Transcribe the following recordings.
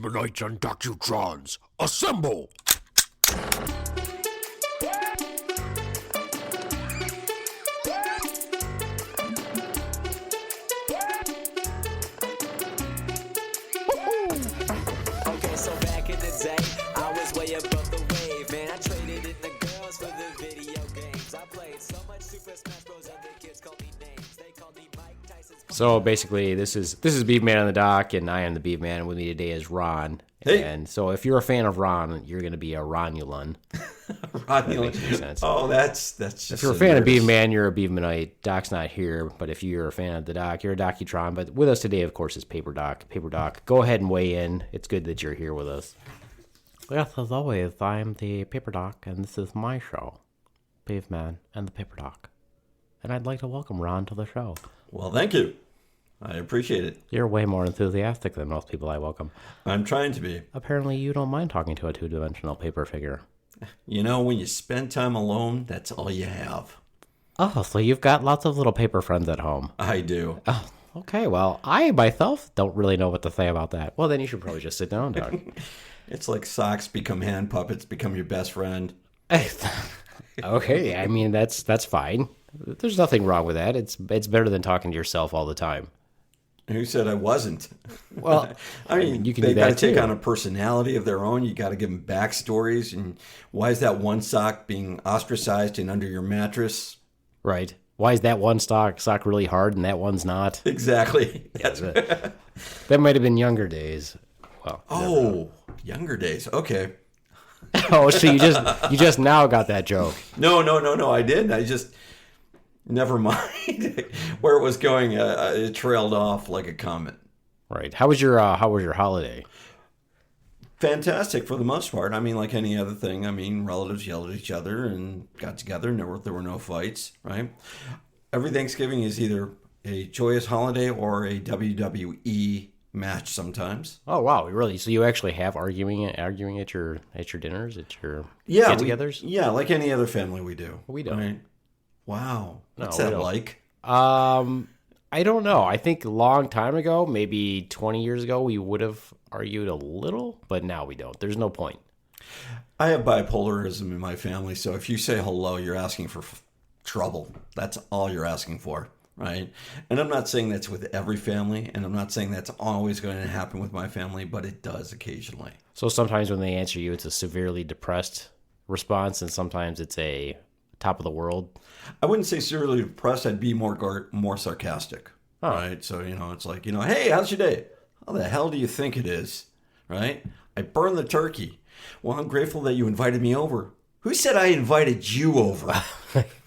Beavemanites and Docutrons, assemble! Okay, so back in the day, I was way above the wave, man. I traded in the girls for the video games. I played so much Super Smash Bros. Other kids called me names. They called me Mike Tyson's. So basically, this is Beaveman on the dock, and I am the Beaveman. And with me today is Ron. Hey. And so if you're a fan of Ron, you're going to be a Romulan. That makes no sense. Oh, that's just. If you're a fan of Beaveman, you're a Beavemanite. Doc's not here, but if you're a fan of the Doc, you're a Docutron. But with us today, of course, is Paper Doc. Paper Doc, go ahead and weigh in. It's good that you're here with us. Yes, as always, I'm the Paper Doc, and this is my show, Beaveman and the Paper Doc. And I'd like to welcome Ron to the show. Well, thank you. I appreciate it. You're way more enthusiastic than most people I welcome. I'm trying to be. Apparently, you don't mind talking to a two-dimensional paper figure. You know, when you spend time alone, that's all you have. Oh, so you've got lots of little paper friends at home. I do. Oh, okay. Well, I myself don't really know what to say about that. Well, then you should probably just sit down, Doc. It's like socks become hand puppets, become your best friend. Okay, I mean, that's fine. There's nothing wrong with that. It's better than talking to yourself all the time. Who said I wasn't? Well, I mean, you can they do got to that take too. on a personality of their own. You got to give them backstories. And why is that one sock being ostracized and under your mattress? Right. Why is that one sock really hard and that one's not? Exactly. That might have been younger days. Well. Oh, younger days. Okay. Oh, so you just now got that joke. No, I didn't. I just never mind where it was going. It trailed off like a comet. Right. How was your holiday? Fantastic for the most part. I mean, like any other thing. I mean, relatives yelled at each other and got together. And there were no fights. Right. Every Thanksgiving is either a joyous holiday or a WWE match sometimes. Oh wow, really? So you actually have arguing at your dinners, at your Yeah, get-togethers? yeah, like any other family we do. We don't. Right? Wow. What's we that don't. like? I don't know. I think a long time ago, maybe 20 years ago, we would have argued a little, but now we don't. There's no point. I have bipolarism in my family, so if you say hello, you're asking for trouble. That's all you're asking for, right? And I'm not saying that's with every family, and I'm not saying that's always going to happen with my family, but it does occasionally. So sometimes when they answer you, it's a severely depressed response, and sometimes it's a top of the world. I wouldn't say severely depressed. I'd be more sarcastic, right? So, it's like, hey, how's your day? How the hell do you think it is, right? I burned the turkey. Well, I'm grateful that you invited me over. Who said I invited you over?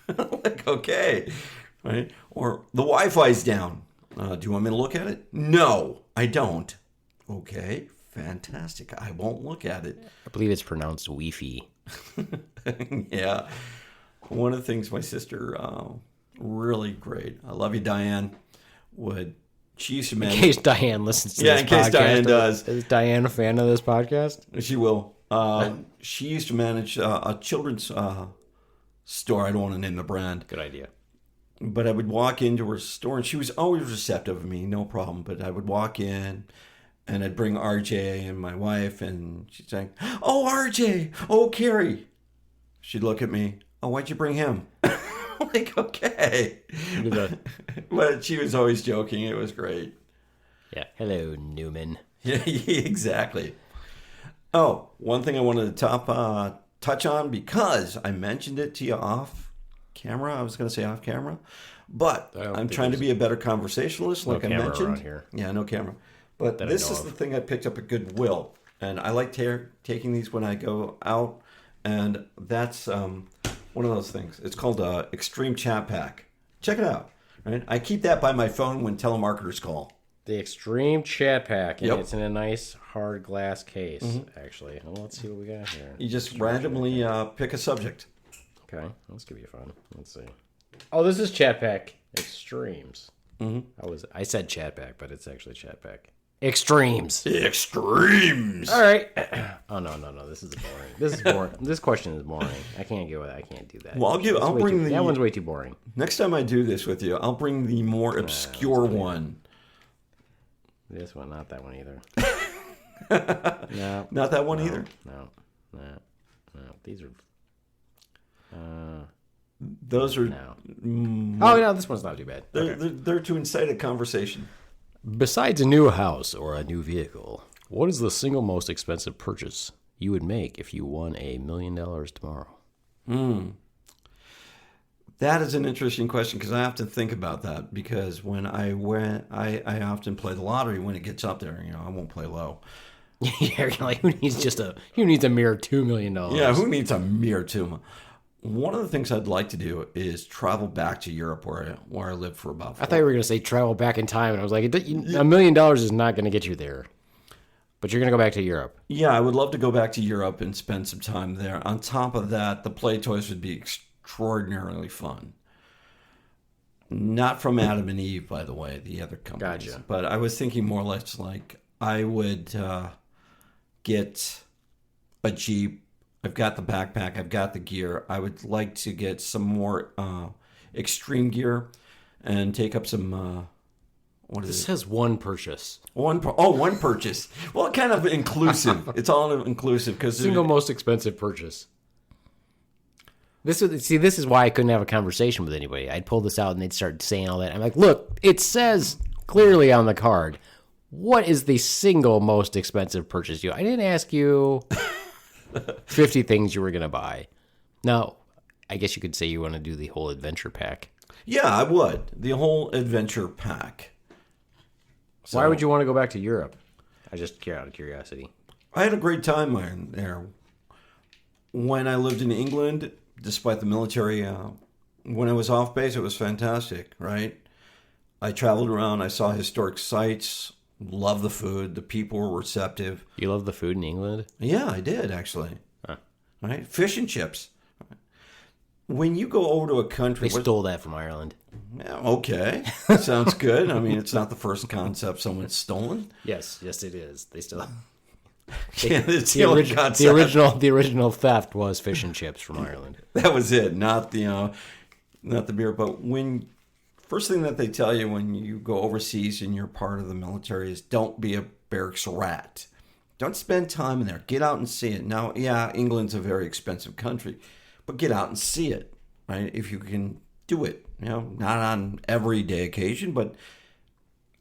Like, okay, right? Or the Wi-Fi's down. Do you want me to look at it? No, I don't. Okay, fantastic. I won't look at it. I believe it's pronounced Wi-Fi. Yeah. One of the things my sister, really great. I love you, Diane. She used to In manage. case Diane listens to Yeah, this in case podcast. Diane does. Is Diane a fan of this podcast? She will. She used to manage a children's store. I don't want to name the brand. Good idea. But I would walk into her store, and she was always receptive of me, no problem. But I would walk in, and I'd bring RJ and my wife, and she'd say, "Oh, RJ! Oh, Carrie!" She'd look at me. "Oh, why'd you bring him?" I'm like, okay. But she was always joking. It was great. Yeah. Hello, Newman. Yeah, exactly. Oh, one thing I wanted to touch on, because I mentioned it to you off camera. I was going to say off camera, but I'm trying to be a better conversationalist, like I mentioned. Around here. Yeah, no camera. But That I this know is of. the thing I picked up at Goodwill, and I like taking these when I go out, and that's one of those things. It's called Extreme Chat Pack. Check it out. Right? I keep that by my phone when telemarketers call. The Extreme Chat Pack, and Yep. it's in a nice hard glass case, actually. Well, let's see what we got here. You just randomly pick a subject. Okay, let's give you fun. Let's see. Oh, this is Chat Pack Extremes. I said Chat Pack, but it's actually Chat Pack Extremes. Extremes. All right. Oh no, this is boring. This is boring. This question is boring. I can't do that. Well, That one's way too boring. Next time I do this with you, I'll bring the more obscure one. This one, not that one either. No. Not that one either? No. These are... Those are... No. Oh, no, this one's not too bad. They're to incite a conversation. Besides a new house or a new vehicle, what is the single most expensive purchase you would make if you won $1 million tomorrow? That is an interesting question because I have to think about that because when I often play the lottery when it gets up there. You know, I won't play low. Yeah, you're like, who needs a mere $2 million? Yeah, who needs a mere $2 million? One of the things I'd like to do is travel back to Europe where I lived for about 4 I thought you were going to say travel back in time, and I was like, $1 million is not going to get you there. But you're going to go back to Europe. Yeah, I would love to go back to Europe and spend some time there. On top of that, the play toys would be extraordinarily fun. Not from Adam and Eve, by the way, the other companies. Gotcha. But I was thinking more or less like I would get a Jeep. I've got the backpack. I've got the gear. I would like to get some more extreme gear and take up some... This says one purchase. One purchase. Well, kind of inclusive. It's all inclusive because Single most expensive purchase. This is why I couldn't have a conversation with anybody. I'd pull this out and they'd start saying all that. I'm like, look, it says clearly on the card, what is the single most expensive purchase I didn't ask you 50 things you were going to buy. Now, I guess you could say you want to do the whole adventure pack. Yeah, I would. The whole adventure pack. So, why would you want to go back to Europe? I just out of curiosity. I had a great time there. When I lived in England, despite the military, when I was off base, it was fantastic, right? I traveled around. I saw historic sites. Loved the food. The people were receptive. You love the food in England? Yeah, I did, actually. Huh. Right? Fish and chips. When you go over to a country... They stole that from Ireland. Yeah, okay. Sounds good. I mean, it's not the first concept someone's stolen. Yes, it is. They still... Yeah, it's the original theft was fish and chips from Ireland. That was it, not the beer. But first thing that they tell you when you go overseas and you're part of the military is don't be a barracks rat. Don't spend time in there. Get out and see it. Now, yeah, England's a very expensive country, but get out and see it, right? If you can do it, not on everyday occasion, but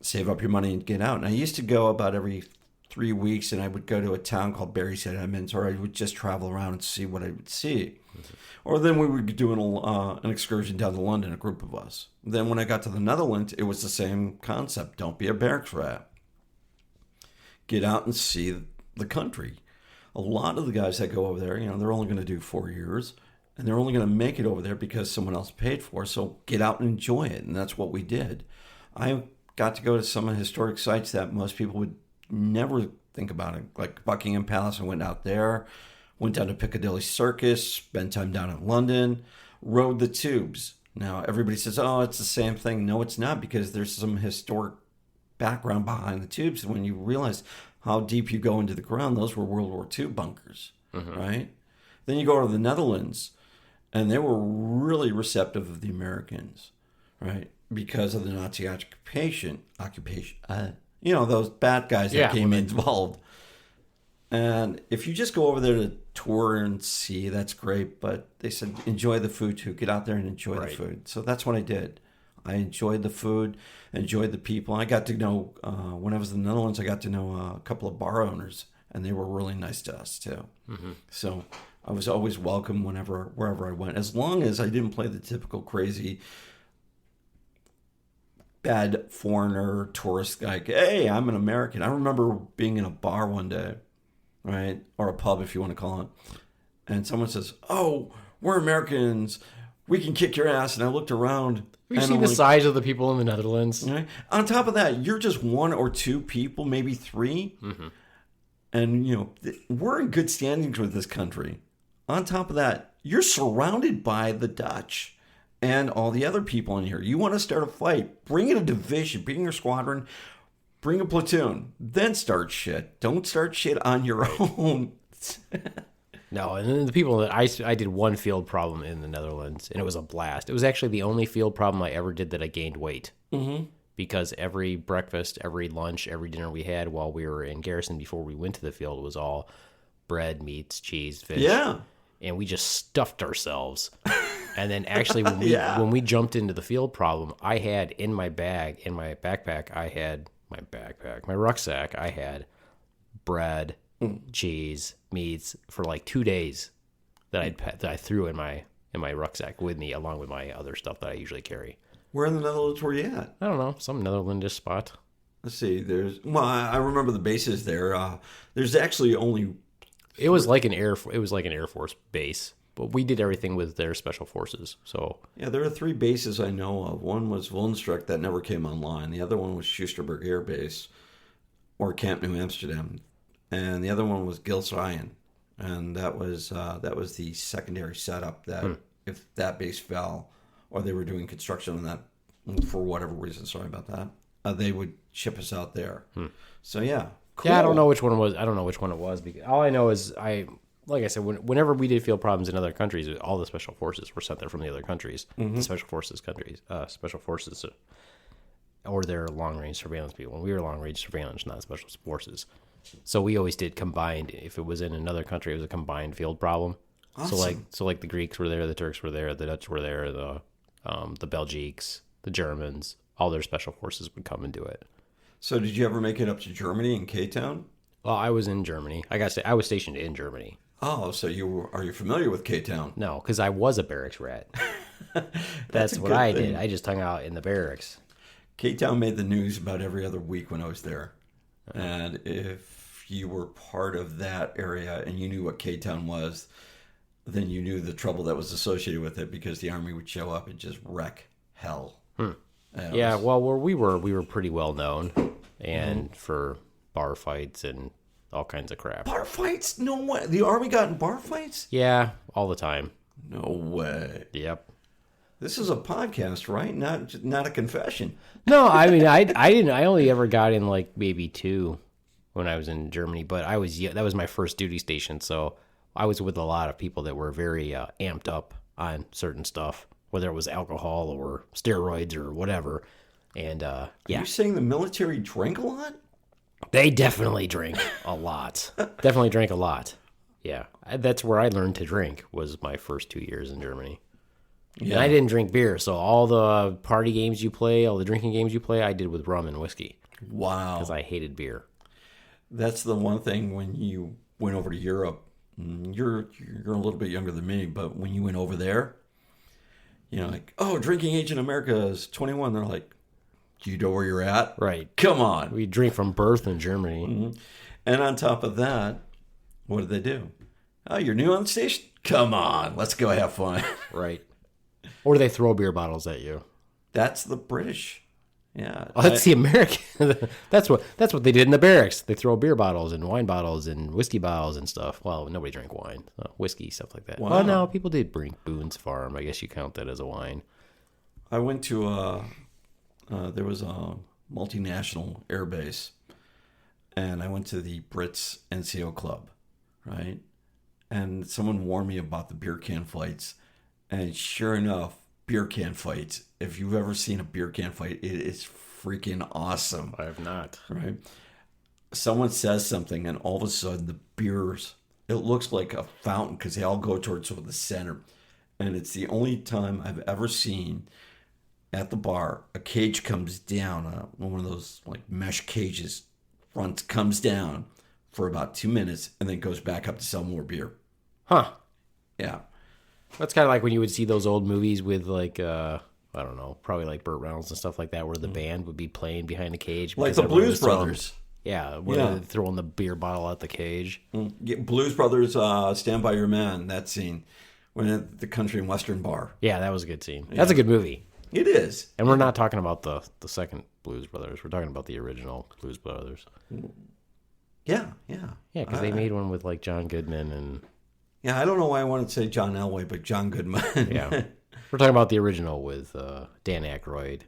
save up your money and get out. And I used to go about every 3 weeks, and I would go to a town called Barrysaid Edmonds, or I would just travel around and see what I would see. Mm-hmm. Or then we would do an excursion down to London, a group of us. Then when I got to the Netherlands, it was the same concept. Don't be a barracks rat. Get out and see the country. A lot of the guys that go over there, they're only going to do 4 years, and they're only going to make it over there because someone else paid for it. So get out and enjoy it, and that's what we did. I got to go to some historic sites that most people would never think about it, like Buckingham Palace. I went out there, went down to Piccadilly Circus, spent time down in London, rode the tubes. Now, everybody says, oh, it's the same thing. No, it's not, because there's some historic background behind the tubes. And when you realize how deep you go into the ground, those were World War II bunkers, right? Then you go to the Netherlands, and they were really receptive of the Americans, right? Because of the Nazi occupation. Those bad guys that came involved. And if you just go over there to tour and see, that's great. But they said, enjoy the food too. Get out there and enjoy the food. So that's what I did. I enjoyed the food, enjoyed the people. I got to know, when I was in the Netherlands, I got to know a couple of bar owners, and they were really nice to us too. Mm-hmm. So I was always welcome wherever I went, as long as I didn't play the typical crazy bad foreigner tourist guy. Hey, I'm an American. I remember being in a bar one day, right? Or a pub, if you want to call it. And someone says, oh, we're Americans. We can kick your ass. And I looked around. Have you seen the size of the people in the Netherlands? Right? On top of that, you're just one or two people, maybe three. Mm-hmm. And, we're in good standings with this country. On top of that, you're surrounded by the Dutch and all the other people in here. You want to start a fight, bring in a division, bring your squadron, bring a platoon, then start shit. Don't start shit on your own. No, and then the people that I did one field problem in the Netherlands, and it was a blast. It was actually the only field problem I ever did that I gained weight. Mm-hmm. because every breakfast, every lunch, every dinner we had while we were in garrison before we went to the field was all bread, meats, cheese, fish. Yeah. And we just stuffed ourselves. And then actually when we jumped into the field problem, I had in my bag, in my backpack, I had my rucksack, I had bread, cheese, meats for like 2 days that I threw in my rucksack with me, along with my other stuff that I usually carry. Where in the Netherlands were you at? I don't know, some Netherlandish spot. Let's see. I remember the bases there. There's actually only. It was like an Air Force base, but we did everything with their special forces. So Yeah, there are 3 bases I know of. One was Woensdrecht that never came online. The other one was Schusterberg Air Base, or Camp New Amsterdam, and the other one was Gilsryan, and that was the secondary setup that if that base fell or they were doing construction on that for whatever reason, sorry about that, they would ship us out there. So yeah. Cool. Yeah, I don't know which one it was. Because all I know is like I said, whenever we did field problems in other countries, all the special forces were sent there from the other countries, the special forces, or their long range surveillance people. And we were long range surveillance, not special forces. So we always did combined. If it was in another country, it was a combined field problem. Awesome. So like the Greeks were there, the Turks were there, the Dutch were there, the Belgiques, the Germans, all their special forces would come and do it. So did you ever make it up to Germany in K-Town? Well, I was in Germany. I was stationed in Germany. Oh, so are you familiar with K-Town? No, because I was a barracks rat. That's what I did. I just hung out in the barracks. K-Town made the news about every other week when I was there. And if you were part of that area and you knew what K-Town was, then you knew the trouble that was associated with it, because the Army would show up and just wreck hell. Yeah, well, where we were pretty well known, and for bar fights and all kinds of crap. Bar fights? No way. The Army got in bar fights? Yeah, all the time. No way. Yep. This is a podcast, right? Not a confession. No, I mean, I didn't. I only ever got in like maybe 2 when I was in Germany, but that was my first duty station, so I was with a lot of people that were very amped up on certain stuff, whether it was alcohol or steroids or whatever. And Are you saying the military drank a lot? They definitely drink a lot. Definitely drank a lot. Yeah, that's where I learned to drink, was my first 2 years in Germany. Yeah. And I didn't drink beer, so all the party games you play, all the drinking games you play, I did with rum and whiskey. Wow. Because I hated beer. That's the one thing when you went over to Europe. You're a little bit younger than me, but when you went over there, like, oh, drinking age in America is 21. They're like, do you know where you're at? Right. Come on. We drink from birth in Germany. Mm-hmm. And on top of that, what did they do? Oh, you're new on the station? Come on, let's go have fun. Right. Or they throw beer bottles at you. That's the British. Yeah. Oh, that's the American. That's what they did in the barracks. They throw beer bottles and wine bottles and whiskey bottles and stuff. Well, nobody drank wine, whiskey, stuff like that. Wow. Well, no, people did bring Boone's Farm. I guess you count that as a wine. I went to there was a multinational air base, and I went to the Brits NCO club, right? And someone warned me about the beer can fights, and sure enough, beer can fights. If you've ever seen a beer can fight, it is freaking awesome. I have not. Right? Someone says something, and all of a sudden, the beers, it looks like a fountain because they all go towards sort of the center. And it's the only time I've ever seen at the bar a cage comes down, one of those like mesh cages, front comes down for about 2 minutes and then goes back up to sell more beer. Huh. Yeah. That's kind of like when you would see those old movies with like, I don't know, probably like Burt Reynolds and stuff like that, where the band would be playing behind the cage. Like the Blues Brothers. Yeah, they're throwing the beer bottle at the cage. Blues Brothers, Stand By Your Man, that scene. When at the country and western bar. Yeah, that was a good scene. That's a good movie. It is. And we're not talking about the second Blues Brothers. We're talking about the original Blues Brothers. Yeah. Yeah, because they made one with like John Goodman and... Yeah, I don't know why I wanted to say John Elway, but John Goodman. Yeah. We're talking about the original with Dan Aykroyd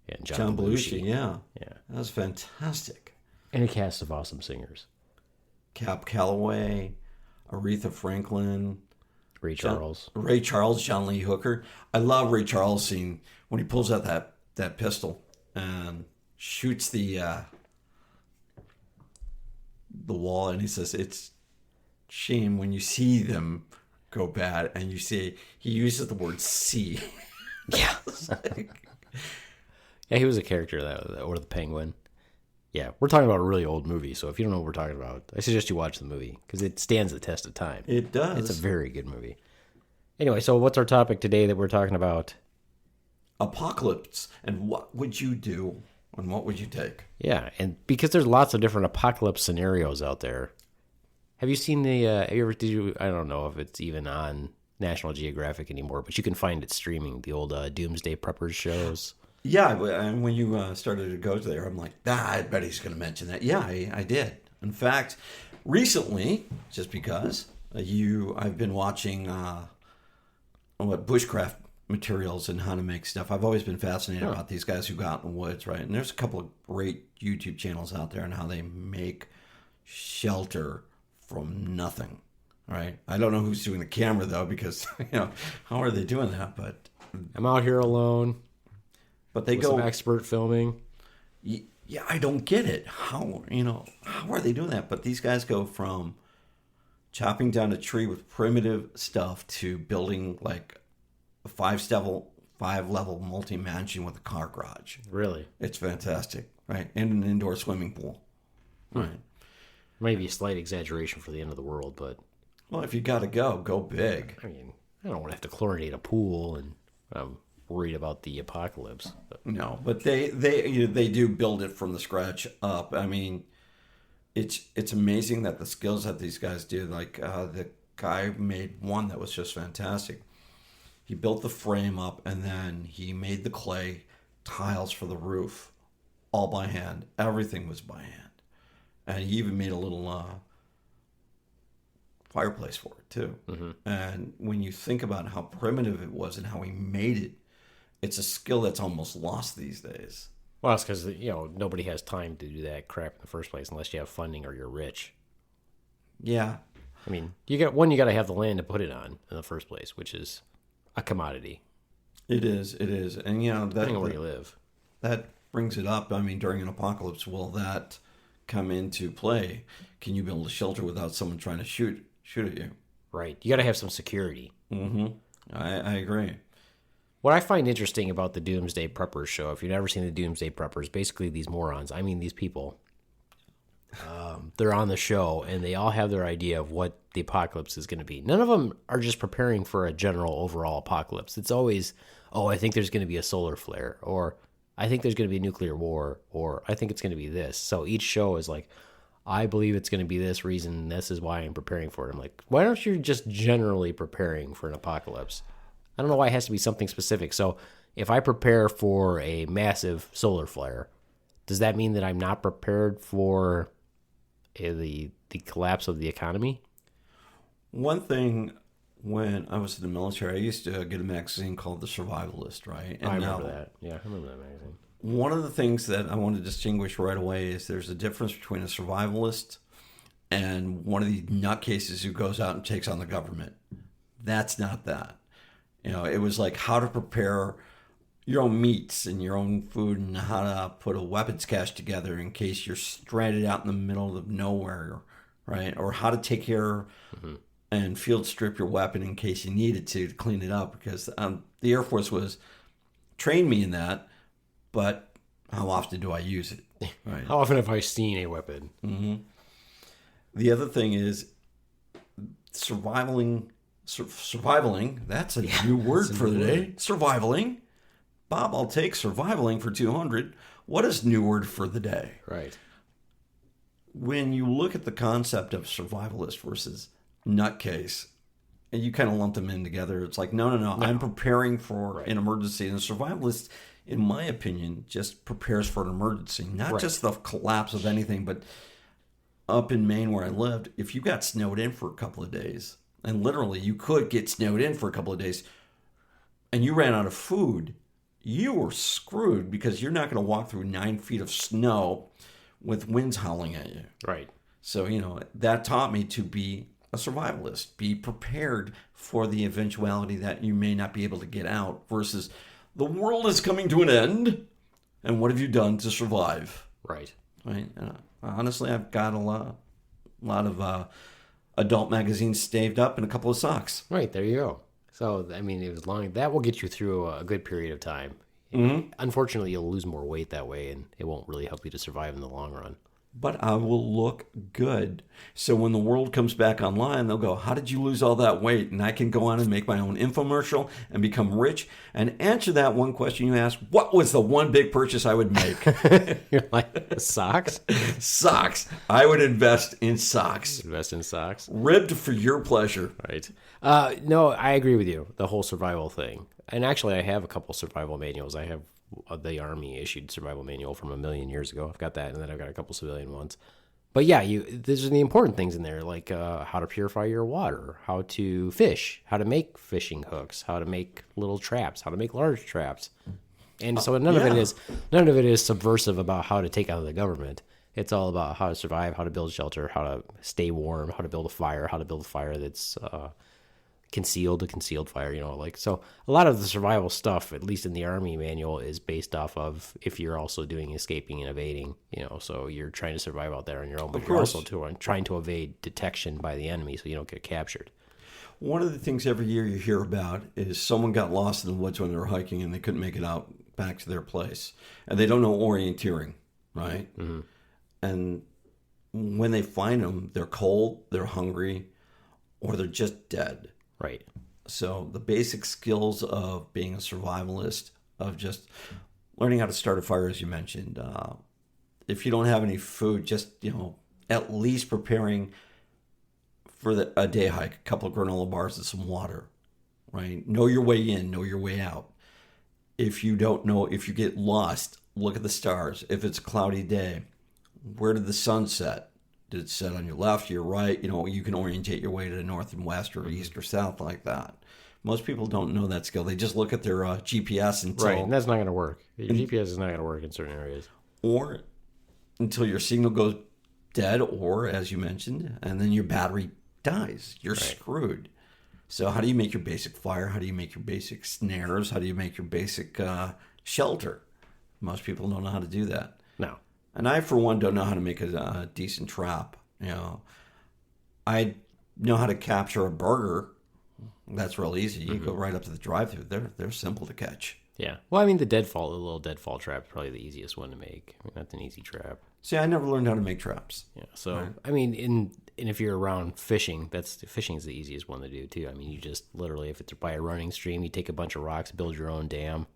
and John Belushi. Yeah. That was fantastic. And a cast of awesome singers. Cap Calloway, Aretha Franklin... Ray Charles, John Lee Hooker. I love Ray Charles' scene when he pulls out that pistol and shoots the wall, and he says, "It's shame when you see them go bad," and you say he uses the word "see." Yeah. Yeah, he was a character or the Penguin. Yeah, we're talking about a really old movie, so if you don't know what we're talking about, I suggest you watch the movie because it stands the test of time. It does. It's a very good movie. Anyway, so what's our topic today that we're talking about? Apocalypse, and what would you do, and what would you take? Yeah, and because there's lots of different apocalypse scenarios out there. Have you seen I don't know if it's even on National Geographic anymore, but you can find it streaming, the old Doomsday Preppers shows. Yeah, and when you started to go there, I'm like, I bet he's going to mention that. Yeah, I did. In fact, recently, just because I've been watching bushcraft materials and how to make stuff. I've always been fascinated about these guys who go out in the woods, right? And there's a couple of great YouTube channels out there on how they make shelter from nothing, right? I don't know who's doing the camera though, because how are they doing that? But I'm out here alone. But they with go some expert filming. Yeah, I don't get it. How are they doing that? But these guys go from chopping down a tree with primitive stuff to building like a five-level multi-mansion with a car garage. Really? It's fantastic, right? And an indoor swimming pool. Right. Maybe a slight exaggeration for the end of the world, but... Well, if you got to go big. I mean, I don't want to have to chlorinate a pool, and I'm worried about the apocalypse. No, but they do build it from the scratch up. I mean, it's amazing that the skills that these guys do. Like the guy made one that was just fantastic. He built the frame up, and then he made the clay tiles for the roof, all by hand. Everything was by hand. And he even made a little fireplace for it, too. Mm-hmm. And when you think about how primitive it was and how he made it, it's a skill that's almost lost these days. Well, it's because, nobody has time to do that crap in the first place unless you have funding or you're rich. Yeah. I mean, you got to have the land to put it on in the first place, which is a commodity. It is. And, depending on where you live. That brings it up. I mean, during an apocalypse, will that come into play? Can you build a shelter without someone trying to shoot at you? Right. You got to have some security. Mm-hmm. I agree. What I find interesting about the Doomsday Preppers show, if you've never seen the Doomsday Preppers, basically these morons, I mean these people, they're on the show and they all have their idea of what the apocalypse is going to be. None of them are just preparing for a general overall apocalypse. It's always, I think there's going to be a solar flare, or I think there's going to be a nuclear war, or I think it's going to be this. So each show is like, I believe it's going to be this reason, this is why I'm preparing for it. I'm like, why don't you just generally preparing for an apocalypse? I don't know why it has to be something specific. So if I prepare for a massive solar flare, does that mean that I'm not prepared for the collapse of the economy? One thing, when I was in the military, I used to get a magazine called The Survivalist, right? And I remember that. Yeah, I remember that magazine. One of the things that I want to distinguish right away is there's a difference between a survivalist and one of these nutcases who goes out and takes on the government. That's not that. It was like how to prepare your own meats and your own food and how to put a weapons cache together in case you're stranded out in the middle of nowhere, right? Or how to take care and field strip your weapon in case you needed to clean it up, because the Air Force trained me in that, but how often do I use it? Right? How often have I seen a weapon? Mm-hmm. The other thing is survivaling, that's a new word for the day. Survivaling. Bob, I'll take survivaling for 200. What is new word for the day? Right. When you look at the concept of survivalist versus nutcase, and you kind of lump them in together, it's like, no. I'm preparing for an emergency. And a survivalist, in my opinion, just prepares for an emergency. Not just the collapse of anything, but up in Maine where I lived, if you got snowed in for a couple of days, and literally you could get snowed in for a couple of days, and you ran out of food, you were screwed, because you're not going to walk through 9 feet of snow with winds howling at you. Right. So, that taught me to be a survivalist. Be prepared for the eventuality that you may not be able to get out, versus the world is coming to an end. And what have you done to survive? Right. Right. Honestly, I've got a lot of adult magazines staved up and a couple of socks. Right, there you go. So, I mean, it was long. That will get you through a good period of time. Unfortunately, you'll lose more weight that way, and it won't really help you to survive in the long run. But I will look good. So when the world comes back online, they'll go, how did you lose all that weight? And I can go on and make my own infomercial and become rich and answer that one question you asked. What was the one big purchase I would make? You're like, socks? Socks. I would invest in socks. Invest in socks. Ribbed for your pleasure. Right. No, I agree with you. The whole survival thing. And actually, I have a couple survival manuals. I have the Army issued survival manual from 1,000,000 years ago. I've got that, and then I've got a couple civilian ones. But yeah, these are the important things in there, like how to purify your water, how to fish, how to make fishing hooks, how to make little traps, how to make large traps. And so none of it is subversive about how to take out the government. It's all about how to survive, how to build shelter, how to stay warm, how to build a fire, that's concealed fire, so a lot of the survival stuff, at least in the Army manual, is based off of if you're also doing escaping and evading, so you're trying to survive out there on your own, but you're also trying to evade detection by the enemy so you don't get captured. One of the things every year you hear about is someone got lost in the woods when they were hiking and they couldn't make it out back to their place, and they don't know orienteering, right? Mm-hmm. And when they find them, they're cold, they're hungry, or they're just dead. Right. So the basic skills of being a survivalist, of just learning how to start a fire, as you mentioned. If you don't have any food, just, at least preparing for a day hike, a couple of granola bars and some water, right? Know your way in, know your way out. If you don't know, if you get lost, look at the stars. If it's a cloudy day, where did the sun set? Did it set on your left, your right? You can orientate your way to the north and west or east or south like that. Most people don't know that skill. They just look at their GPS until... Right, and that's not going to work. Your GPS is not going to work in certain areas. Or until your signal goes dead, or, as you mentioned, and then your battery dies. You're screwed. So how do you make your basic fire? How do you make your basic snares? How do you make your basic shelter? Most people don't know how to do that. No. And I, for one, don't know how to make a decent trap. I know how to capture a burger. That's real easy. You go right up to the drive-thru. They're simple to catch. Yeah. Well, I mean, the little deadfall trap is probably the easiest one to make. I mean, that's an easy trap. See, I never learned how to make traps. Yeah. So, I mean, and if you're around fishing, fishing is the easiest one to do too. I mean, you just literally, if it's by a running stream, you take a bunch of rocks, build your own dam,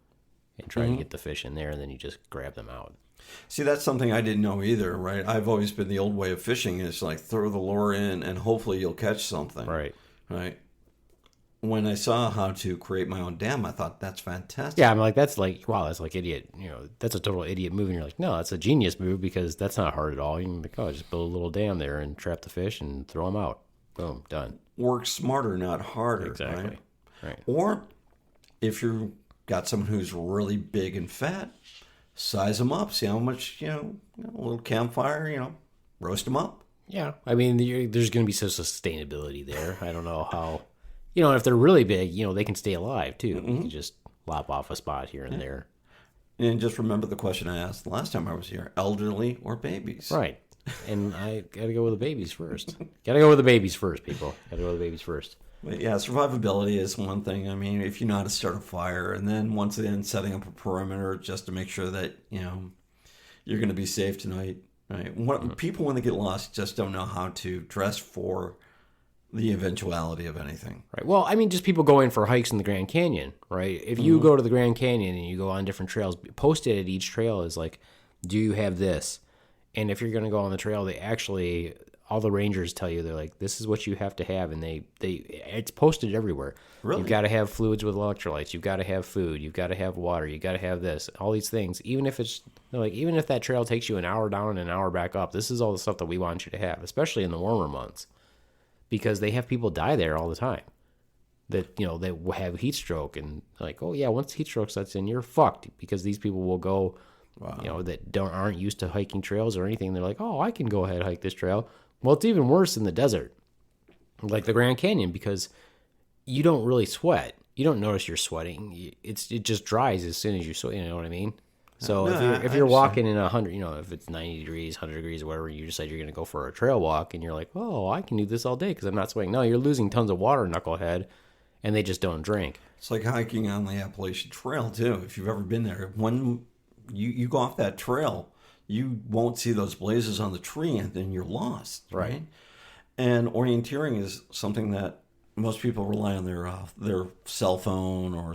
and try to get the fish in there, and then you just grab them out. See, that's something I didn't know either, right? I've always been the old way of fishing is like throw the lure in and hopefully you'll catch something. Right. When I saw how to create my own dam, I thought that's fantastic. Yeah, I'm like, that's like idiot. That's a total idiot move. And you're like, no, that's a genius move because that's not hard at all. You can like, just build a little dam there and trap the fish and throw them out. Boom, done. Work smarter, not harder. Exactly. Right. Or if you've got someone who's really big and fat, size them up. See how much, a little campfire, roast them up. Yeah. I mean, there's going to be some sustainability there. I don't know how, if they're really big, they can stay alive too. You can just lop off a spot here and there. And just remember the question I asked the last time I was here, elderly or babies? Right. And I got to go with the babies first. Got to go with the babies first, people. Got to go with the babies first. But yeah, survivability is one thing. I mean, if you know how to start a fire, and then once again, setting up a perimeter just to make sure that, you're going to be safe tonight, right? People, when they get lost, just don't know how to dress for the eventuality of anything. Right. Well, I mean, just people going for hikes in the Grand Canyon, right? If you go to the Grand Canyon and you go on different trails, posted at each trail is like, do you have this? And if you're going to go on the trail, they actually, all the rangers tell you, they're like, this is what you have to have. And it's posted everywhere. Really? You've got to have fluids with electrolytes. You've got to have food. You've got to have water. You've got to have this, all these things. Even if that trail takes you an hour down and an hour back up, this is all the stuff that we want you to have, especially in the warmer months, because they have people die there all the time that, they have heat stroke and like, oh yeah, once heat stroke sets in, you're fucked because these people will go, that aren't used to hiking trails or anything. They're like, oh, I can go ahead and hike this trail. Well, it's even worse in the desert, like the Grand Canyon, because you don't really sweat. You don't notice you're sweating. It just dries as soon as you sweat. You know what I mean? So if you're walking in 100, if it's 90 degrees, 100 degrees, whatever, you decide you're going to go for a trail walk, and you're like, oh, I can do this all day because I'm not sweating. No, you're losing tons of water, knucklehead, and they just don't drink. It's like hiking on the Appalachian Trail, too. If you've ever been there, when you go off that trail, you won't see those blazes on the tree, and then you're lost. Right? And orienteering is something that most people rely on their cell phone or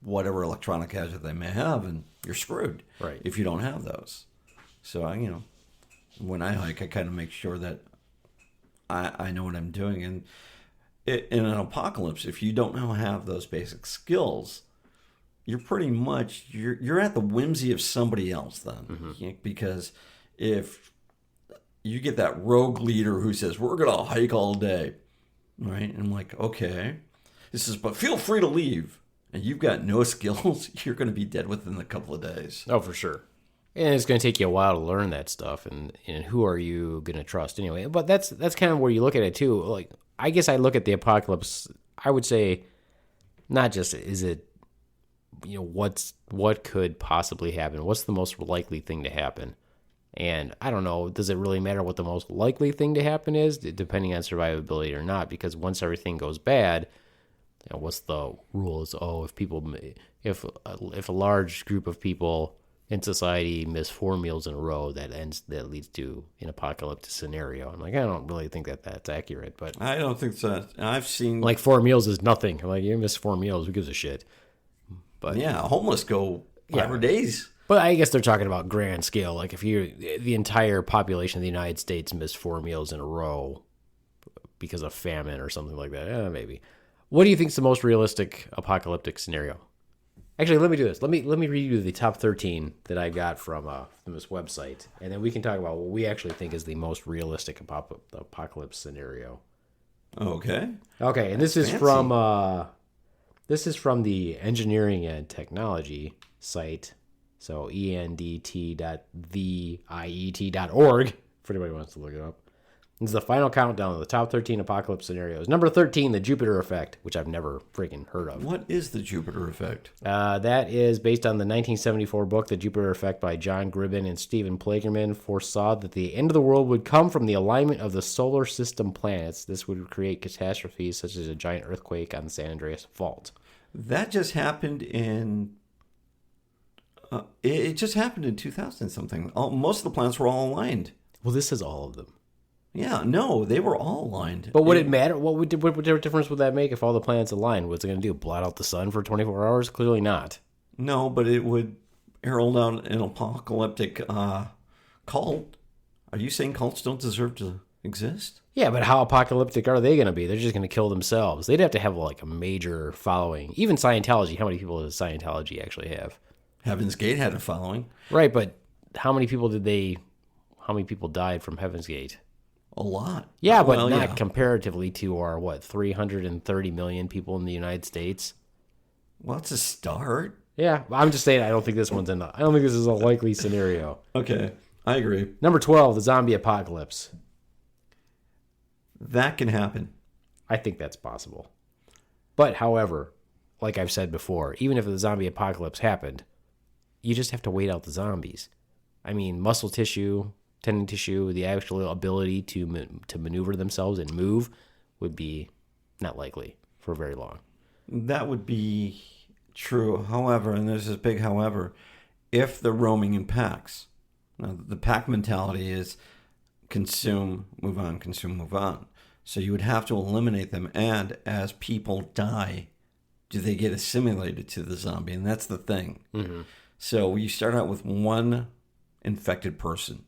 whatever electronic gadget they may have, and you're screwed if you don't have those. So when I hike, I kind of make sure that I know what I'm doing. And in an apocalypse, if you don't have those basic skills, you're pretty much you're at the whimsy of somebody else then, because if you get that rogue leader who says we're gonna hike all day, right? And I'm like, okay, but feel free to leave. And you've got no skills, you're going to be dead within a couple of days. Oh, for sure. And it's going to take you a while to learn that stuff. And who are you going to trust anyway? But that's kind of where you look at it, too. Like, I guess I look at the apocalypse, I would say, not just is it, what could possibly happen? What's the most likely thing to happen? And I don't know, does it really matter what the most likely thing to happen is, depending on survivability or not? Because once everything goes bad, what's the rules? Oh, if a large group of people in society miss 4 meals in a row, that leads to an apocalyptic scenario. I'm like, I don't really think that's accurate, but I don't think so. I've seen 4 meals is nothing. Like, you miss 4 meals, who gives a shit? But homeless go 5 days. But I guess they're talking about grand scale. Like, if the entire population of the United States missed 4 meals in a row because of famine or something like that, maybe. What do you think is the most realistic apocalyptic scenario? Actually, let me do this. Let me read you the top 13 that I got from this website, and then we can talk about what we actually think is the most realistic apocalypse scenario. Okay. Okay, and this is from the engineering and technology site, so endt.theiet.org if anybody wants to look it up. This is the final countdown of the top 13 apocalypse scenarios. Number 13, the Jupiter effect, which I've never freaking heard of. What is the Jupiter effect? That is based on the 1974 book, The Jupiter Effect by John Gribben and Stephen Plagerman, foresaw that the end of the world would come from the alignment of the solar system planets. This would create catastrophes such as a giant earthquake on the San Andreas Fault. That just happened in... it just happened in 2000 something. Most of the planets were all aligned. Well, this is all of them. Yeah, no, they were all aligned. But would it matter? What difference would that make if all the planets aligned? What's it going to do? Blot out the sun for 24 hours? Clearly not. No, but it would herald out an apocalyptic cult. Are you saying cults don't deserve to exist? Yeah, but how apocalyptic are they going to be? They're just going to kill themselves. They'd have to have like a major following. Even Scientology. How many people does Scientology actually have? Heaven's Gate had a following. Right, but how many people died from Heaven's Gate? A lot. Yeah, but not comparatively to our, 330 million people in the United States. Well, it's a start. Yeah, I'm just saying I don't think this one's enough. I don't think this is a likely scenario. Okay, I agree. Number 12, the zombie apocalypse. That can happen. I think that's possible. But, however, like I've said before, even if the zombie apocalypse happened, you just have to wait out the zombies. I mean, muscle tissue, tendon tissue, the actual ability to maneuver themselves and move would be not likely for very long. That would be true. However, and there's this big however, if they're roaming in packs. Now, the pack mentality is consume, move on, consume, move on. So you would have to eliminate them. And as people die, do they get assimilated to the zombie? And that's the thing. Mm-hmm. So you start out with one infected person.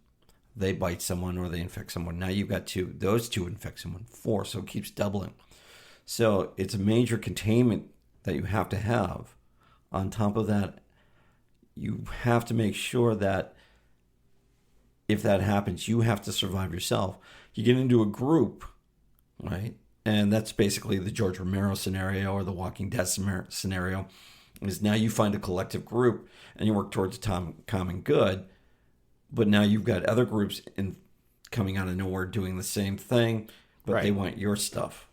They bite someone or they infect someone. Now you've got 2. Those 2 infect someone. 4. So it keeps doubling. So it's a major containment that you have to have. On top of that, you have to make sure that if that happens, you have to survive yourself. You get into a group, right? And that's basically the George Romero scenario or the Walking Dead scenario. Is now you find a collective group and you work towards a common good. But now you've got other groups coming out of nowhere doing the same thing, but They want your stuff.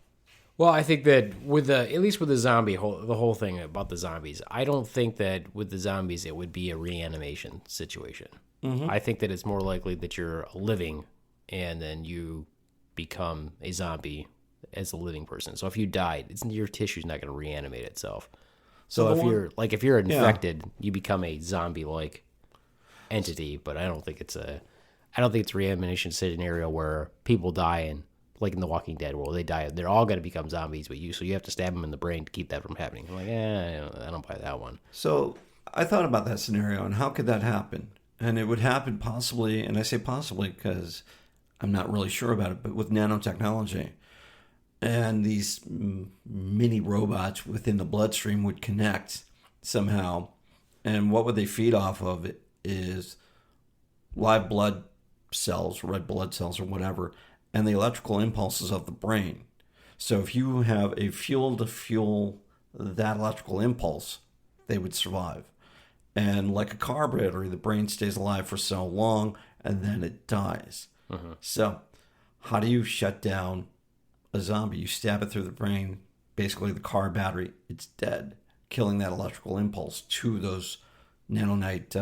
Well, I think that at least with the the whole thing about the zombies, I don't think that with the zombies it would be a reanimation situation. I think that it's more likely that you're living and then you become a zombie as a living person. So if you died, your tissue's not going to reanimate itself. So if you're infected, you become a zombie-like entity. But I don't think it's a reanimation scenario where people die and like in the Walking Dead, where they die, they're all going to become zombies, but you have to stab them in the brain to keep that from happening. I'm like, I don't buy that one. So I thought about that scenario and how could that happen? And it would happen possibly, and I say possibly because I'm not really sure about it, but with nanotechnology. And these mini robots within the bloodstream would connect somehow. And what would they feed off of it is live blood cells, red blood cells or whatever, and the electrical impulses of the brain. So if you have a fuel to fuel that electrical impulse, they would survive. And like a car battery, the brain stays alive for so long and then it dies. So how do you shut down a zombie? You stab it through the brain, basically the car battery, it's dead, killing that electrical impulse to those nanonite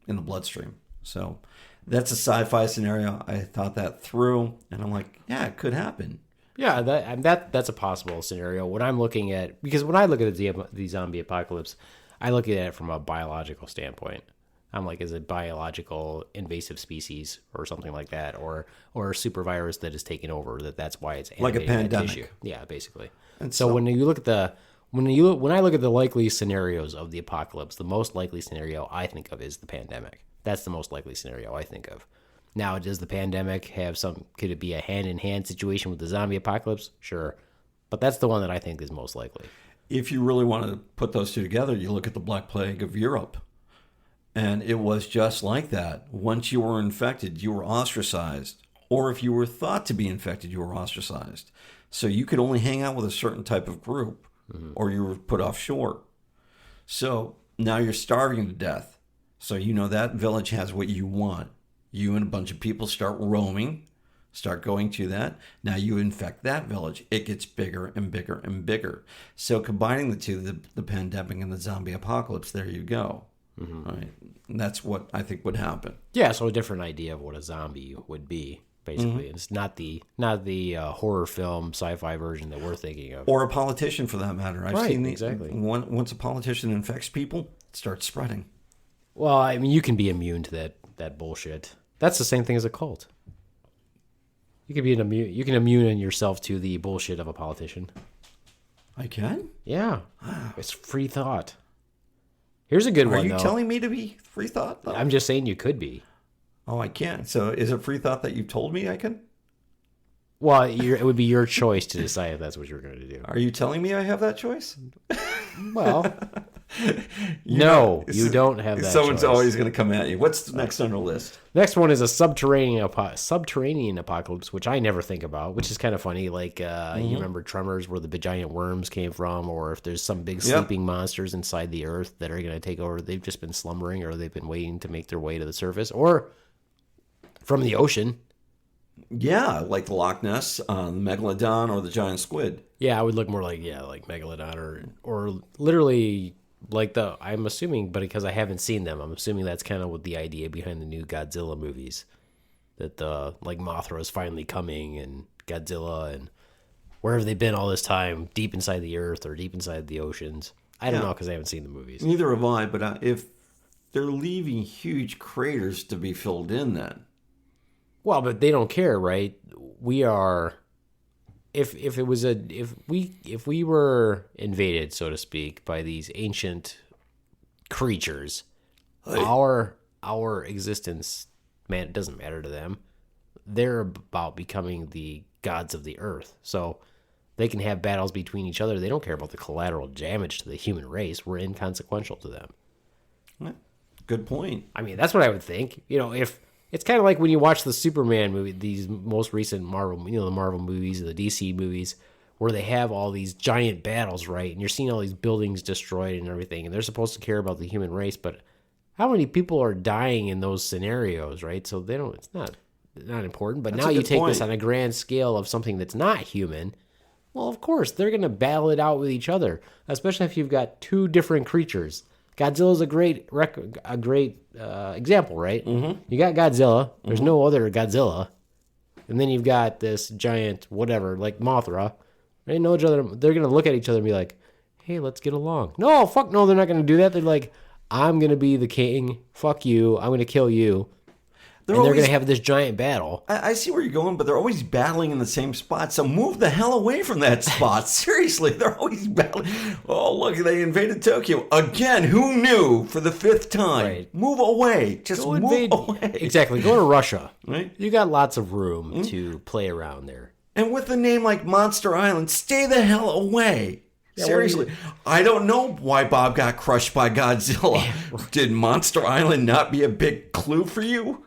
in the bloodstream. So that's a sci-fi scenario. I thought that through, and I'm like, yeah, it could happen. Yeah, that's a possible scenario. When I'm looking at, because when I look at the zombie apocalypse, I look at it from a biological standpoint. I'm like, is it biological invasive species or something like that, or a super virus that is taking over? That's why it's like a animating that pandemic. tissue. Yeah, basically. And so when you look at when I look at the likely scenarios of the apocalypse, the most likely scenario I think of is the pandemic. That's the most likely scenario I think of. Now, does the pandemic have could it be a hand-in-hand situation with the zombie apocalypse? Sure. But that's the one that I think is most likely. If you really want to put those two together, you look at the Black Plague of Europe. And it was just like that. Once you were infected, you were ostracized. Or if you were thought to be infected, you were ostracized. So you could only hang out with a certain type of group, or you were put offshore. So now you're starving to death. So you know that village has what you want. You and a bunch of people start roaming, start going to that. Now you infect that village. It gets bigger and bigger and bigger. So combining the two, the pandemic and the zombie apocalypse, there you go. Right. And that's what I think would happen. Yeah, so a different idea of what a zombie would be, basically. It's not the horror film sci-fi version that we're thinking of. Or a politician, for that matter. I've seen exactly. Once a politician infects people, it starts spreading. Well, I mean, you can be immune to that bullshit. That's the same thing as a cult. You can immune yourself to the bullshit of a politician. I can? Yeah. It's free thought. Here's a good one, though. Are you telling me to be free thought, though? I'm just saying you could be. Oh, I can. So is it free thought that you've told me I can? Well, it would be your choice to decide if that's what you're going to do. Are you telling me I have that choice? Well, no, you don't have that Someone's choice. always going to come at you. What's next on the list? Next one is a subterranean apocalypse, which I never think about, which is kind of funny. Like, you remember Tremors, where the giant worms came from, or if there's some big sleeping monsters inside the earth that are going to take over. They've just been slumbering, or they've been waiting to make their way to the surface, or from the ocean. Yeah, like the Loch Ness, the Megalodon, or the giant squid. Yeah, I would look more like Megalodon, or literally like I'm assuming, but because I haven't seen them, I'm assuming that's kind of what the idea behind the new Godzilla movies, that like Mothra is finally coming, and Godzilla, and where have they been all this time, deep inside the earth or deep inside the oceans? I don't know, because I haven't seen the movies. Neither have I, but if they're leaving huge craters to be filled in, then. Well, but they don't care, right? We are. If we were invaded, so to speak, by these ancient creatures, our existence, man, it doesn't matter to them. They're about becoming the gods of the earth, so they can have battles between each other. They don't care about the collateral damage to the human race. We're inconsequential to them. Good point. I mean, that's what I would think. If it's kind of like when you watch the Superman movie, these most recent Marvel, the Marvel movies, the DC movies, where they have all these giant battles, right? And you're seeing all these buildings destroyed and everything, and they're supposed to care about the human race, but how many people are dying in those scenarios, right? So they don't. It's not important. But That's now a you good take point. this on a grand scale of something that's not human, Well, of course, they're going to battle it out with each other, especially if you've got two different creatures. Godzilla's a great example, right? Mm-hmm. You got Godzilla. There's no other Godzilla. And then you've got this giant whatever, like Mothra. They know each other. They're going to look at each other and be like, hey, let's get along. No, fuck no, they're not going to do that. They're like, I'm going to be the king. Fuck you. I'm going to kill you. They're going to have this giant battle. I see where you're going, but they're always battling in the same spot. So move the hell away from that spot. Seriously, they're always battling. Oh, look, they invaded Tokyo. Again, who knew for the 5th time? Right. Move away. Just move away. Exactly. Go to Russia. Right? You got lots of room to play around there. And with a name like Monster Island, stay the hell away. Yeah, seriously, I don't know why Bob got crushed by Godzilla. Did Monster Island not be a big clue for you?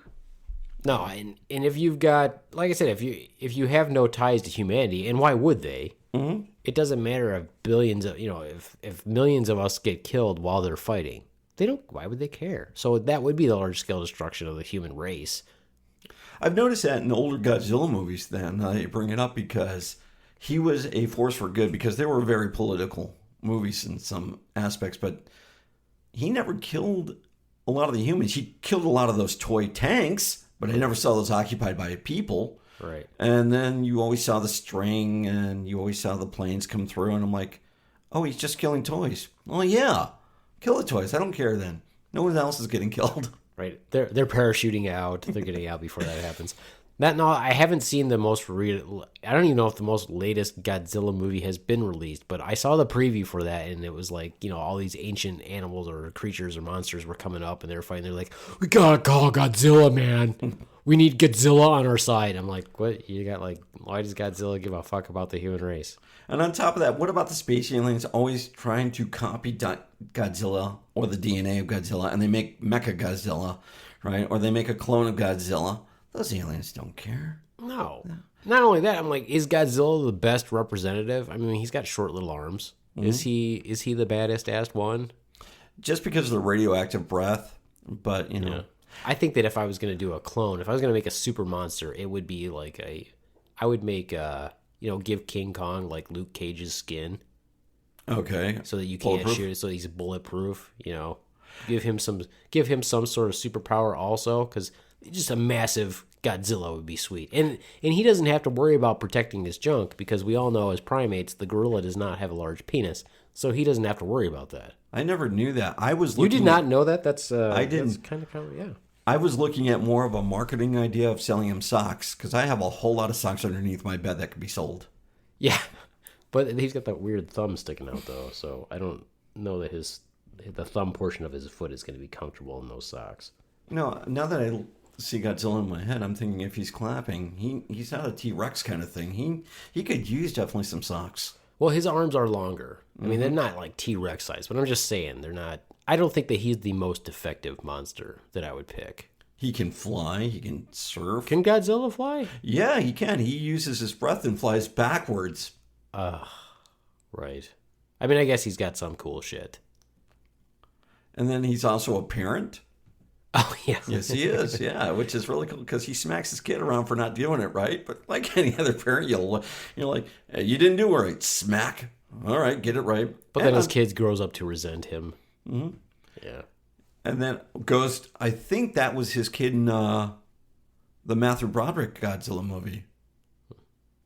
No, and if you've got, like I said, if you have no ties to humanity, and why would they? Mm-hmm. It doesn't matter if billions of, if millions of us get killed while they're fighting. They don't. Why would they care? So that would be the large scale destruction of the human race. I've noticed that in older Godzilla movies. Then you bring it up because he was a force for good, because they were very political movies in some aspects, but he never killed a lot of the humans. He killed a lot of those toy tanks, but I never saw those occupied by people. Right. And then you always saw the string, and you always saw the planes come through, and I'm like, oh, he's just killing toys. Well, yeah, kill the toys. I don't care then. No one else is getting killed. Right. They're parachuting out. They're getting out before that happens. I haven't seen the most I don't even know if the most latest Godzilla movie has been released, but I saw the preview for that, and it was like, all these ancient animals or creatures or monsters were coming up, and they were fighting. They're like, we gotta call Godzilla, man. We need Godzilla on our side. I'm like, what? You got why does Godzilla give a fuck about the human race? And on top of that, what about the space aliens always trying to copy Godzilla or the DNA of Godzilla, and they make Mecha Godzilla, right? Or they make a clone of Godzilla. Those aliens don't care. No. Not only that, I'm like, is Godzilla the best representative? I mean, he's got short little arms. Mm-hmm. Is he the baddest assed one? Just because of the radioactive breath, but Yeah. I think that if I was going to do a clone, if I was going to make a super monster, it would be I would make give King Kong like Luke Cage's skin. Okay. So that you can't shoot it, so he's bulletproof, Give him some sort of superpower also, because just a massive Godzilla would be sweet. And he doesn't have to worry about protecting his junk, because we all know as primates, the gorilla does not have a large penis. So he doesn't have to worry about that. I never knew that. You did not know that? That's I didn't. That's kind of, yeah. I was looking at more of a marketing idea of selling him socks, because I have a whole lot of socks underneath my bed that could be sold. Yeah. But he's got that weird thumb sticking out, though, so I don't know that the thumb portion of his foot is going to be comfortable in those socks. Now that I see Godzilla in my head, I'm thinking if he's clapping, he's not a T-Rex kind of thing. He could use definitely some socks. Well, his arms are longer. I mean, they're not like T-Rex size, but I'm just saying they're not. I don't think that he's the most effective monster that I would pick. He can fly. He can surf. Can Godzilla fly? Yeah, he can. He uses his breath and flies backwards. Right. I mean, I guess he's got some cool shit. And then he's also a parent. Oh, yeah. Yes, he is. Yeah, which is really cool, because he smacks his kid around for not doing it right. But like any other parent, you're like, hey, you didn't do it right. Smack. All right, get it right. But then his kid grows up to resent him. Mm-hmm. Yeah. And then Ghost, I think that was his kid in the Matthew Broderick Godzilla movie.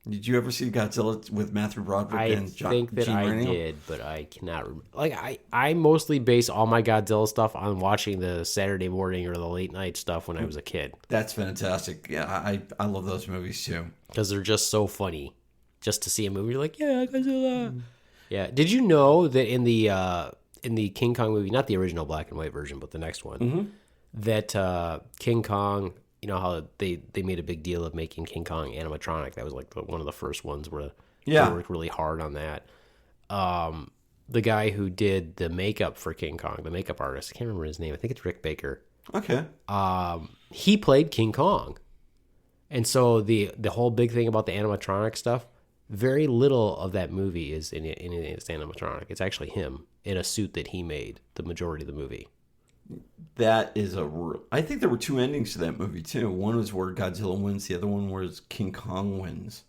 Did you ever see Godzilla with Matthew Broderick and John? I think that I did, but I cannot remember. I mostly base all my Godzilla stuff on watching the Saturday morning or the late night stuff when I was a kid. That's fantastic. Yeah, I love those movies too. Because they're just so funny. Just to see a movie, you're like, yeah, Godzilla. Mm-hmm. Yeah. Did you know that in the King Kong movie, not the original black and white version, but the next one, that King Kong... You know how they made a big deal of making King Kong animatronic. That was like one of the first ones where they worked really hard on that. The guy who did the makeup for King Kong, the makeup artist, I can't remember his name. I think it's Rick Baker. Okay. He played King Kong. And so the whole big thing about the animatronic stuff, very little of that movie is in its animatronic. It's actually him in a suit that he made the majority of the movie. That is I think there were two endings to that movie too. One was where Godzilla wins. The other one was King Kong wins.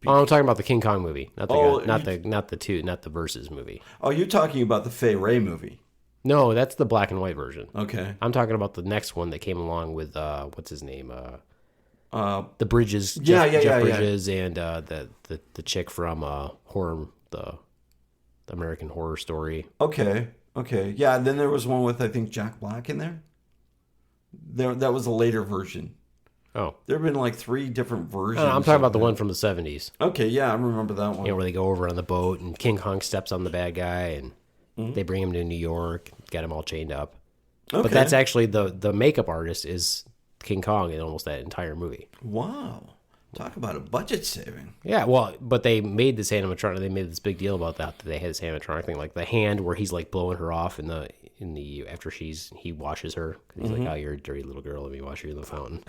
Oh, I'm talking about the King Kong movie, not the Oh, not the Versus movie. Oh, you're talking about the Fay Ray movie. No, that's the black and white version. Okay. I'm talking about the next one that came along with what's his name? The Bridges. Jeff Bridges and the chick from the American Horror Story. Okay. Yeah, and then there was one with, I think, Jack Black in there. That was a later version. Oh. There have been like 3 different versions. I'm talking about the one from the 70s. Okay, yeah, I remember that one. You know, where they go over on the boat and King Kong steps on the bad guy and they bring him to New York, got him all chained up. Okay. But that's actually the makeup artist is King Kong in almost that entire movie. Wow. Talk about a budget saving. Yeah, well, but they made this animatronic. They made this big deal about that they had this animatronic thing, like the hand where he's like blowing her off in the after he washes her. He's like, "Oh, you're a dirty little girl. Let me wash you in the fountain."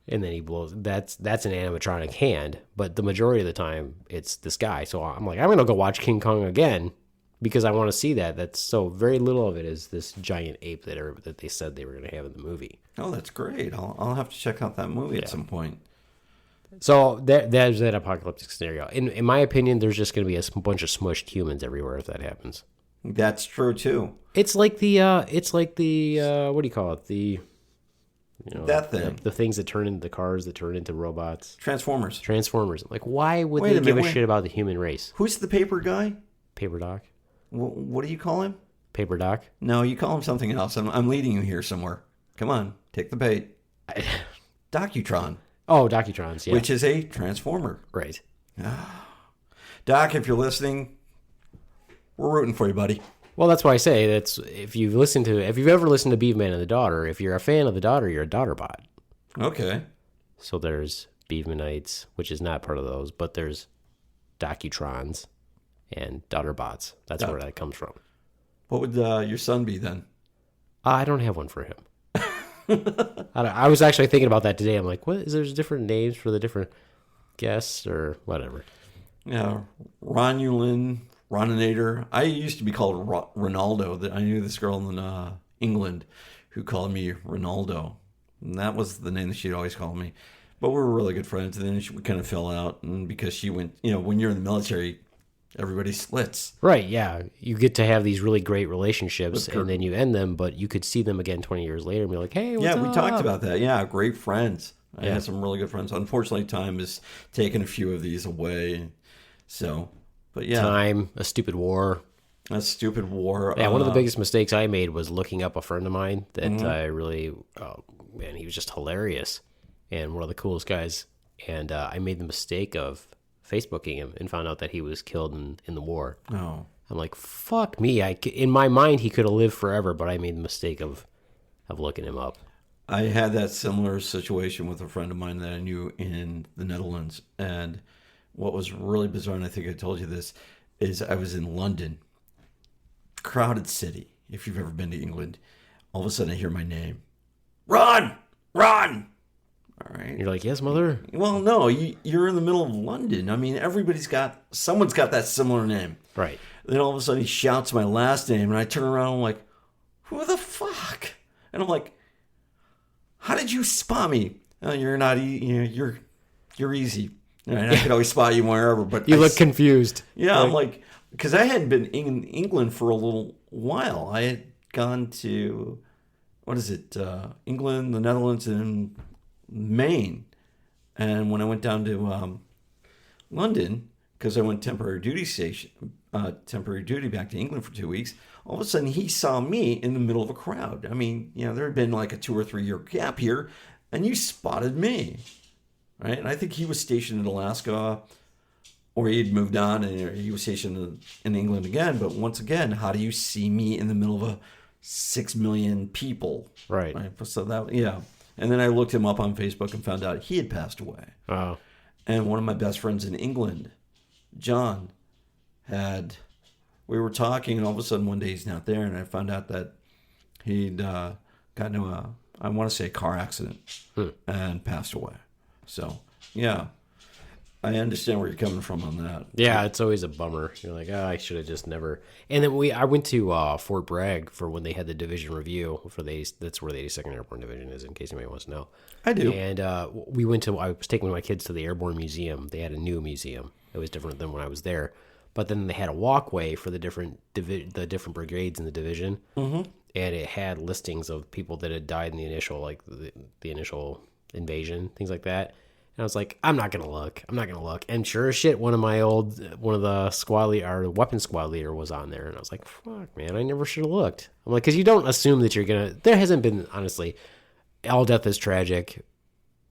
And then he blows. That's an animatronic hand, but the majority of the time it's this guy. So I'm like, I'm gonna go watch King Kong again because I want to see that. That's so very little of it is this giant ape that they said they were gonna have in the movie. Oh, that's great. I'll have to check out that movie at some point. So there's that apocalyptic scenario. In my opinion, there's just going to be a bunch of smushed humans everywhere if that happens. That's true too. It's like the what do you call it? That thing. The things that turn into the cars that turn into robots. Transformers. Like, why would they give a shit about the human race? Who's the paper guy? Paper Doc. What do you call him? Paper Doc. No, you call him something else. I'm leading you here somewhere. Come on, take the bait. Docutron. Oh, Docutrons, yeah. Which is a transformer. Right. Doc, if you're listening, we're rooting for you, buddy. Well, that's why I say that's if you've ever listened to Beaveman and the Daughter, if you're a fan of the Daughter, you're a Daughter bot. Okay. So there's Beavemanites, which is not part of those, but there's Docutrons and Daughter bots. That's where that comes from. What would your son be then? I don't have one for him. I was actually thinking about that today. I'm like, what is there's different names for the different guests or whatever? Yeah, Roninator. I used to be called Ronaldo. I knew this girl in England who called me Ronaldo, and that was the name that she'd always call me. But we were really good friends, and then we kind of fell out, and because she went, when you're in the military, everybody splits. Right, yeah. You get to have these really great relationships, and then you end them, but you could see them again 20 years later and be like, hey, what's up? Yeah, we talked about that. Yeah, great friends. I had some really good friends. Unfortunately, time has taken a few of these away. So, but yeah. Time, a stupid war. A stupid war. Yeah, one of the biggest mistakes I made was looking up a friend of mine that I really, he was just hilarious and one of the coolest guys. And I made the mistake of Facebooking him and found out that he was killed in the war. Oh. I'm like, fuck me. In my mind, he could have lived forever, but I made the mistake of looking him up. I had that similar situation with a friend of mine that I knew in the Netherlands. And what was really bizarre, and I think I told you this, is I was in London. Crowded city. If you've ever been to England, all of a sudden I hear my name. Ron! Ron! All right. You're like, yes, mother? Well, no, you're in the middle of London. I mean, someone's got that similar name. Right. Then all of a sudden he shouts my last name, and I turn around and I'm like, who the fuck? And I'm like, how did you spot me? You're not, you're easy. And I could always spot you wherever, but you look confused. Yeah, I'm like, because I hadn't been in England for a little while. I had gone to, England, the Netherlands, and Maine. And when I went down to London, because I went temporary duty back to England for 2 weeks, all of a sudden he saw me in the middle of a crowd. I mean, there had been like a 2 or 3 year gap here, and you spotted me, right? And I think he was stationed in Alaska, or he had moved on and he was stationed in England again. But once again, how do you see me in the middle of a 6 million people? Right. So that, yeah. And then I looked him up on Facebook and found out he had passed away. Oh. And one of my best friends in England, John, we were talking, and all of a sudden one day he's not there, and I found out that he'd gotten into a car accident and passed away. So, yeah. I understand where you're coming from on that. Yeah, it's always a bummer. You're like, oh, I should have just never. And then I went to Fort Bragg for when they had the division review that's where the 82nd Airborne Division is, in case anybody wants to know. I do. And I was taking my kids to the Airborne Museum. They had a new museum. It was different than when I was there. But then they had a walkway for the different brigades in the division, and it had listings of people that had died in the initial the initial invasion, things like that. And I was like, I'm not gonna look. And sure as shit, one of the squad leader, our weapons squad leader, was on there, and I was like, fuck, man, I never should have looked. I'm like, because you don't assume that you're gonna. There hasn't been, honestly, all death is tragic,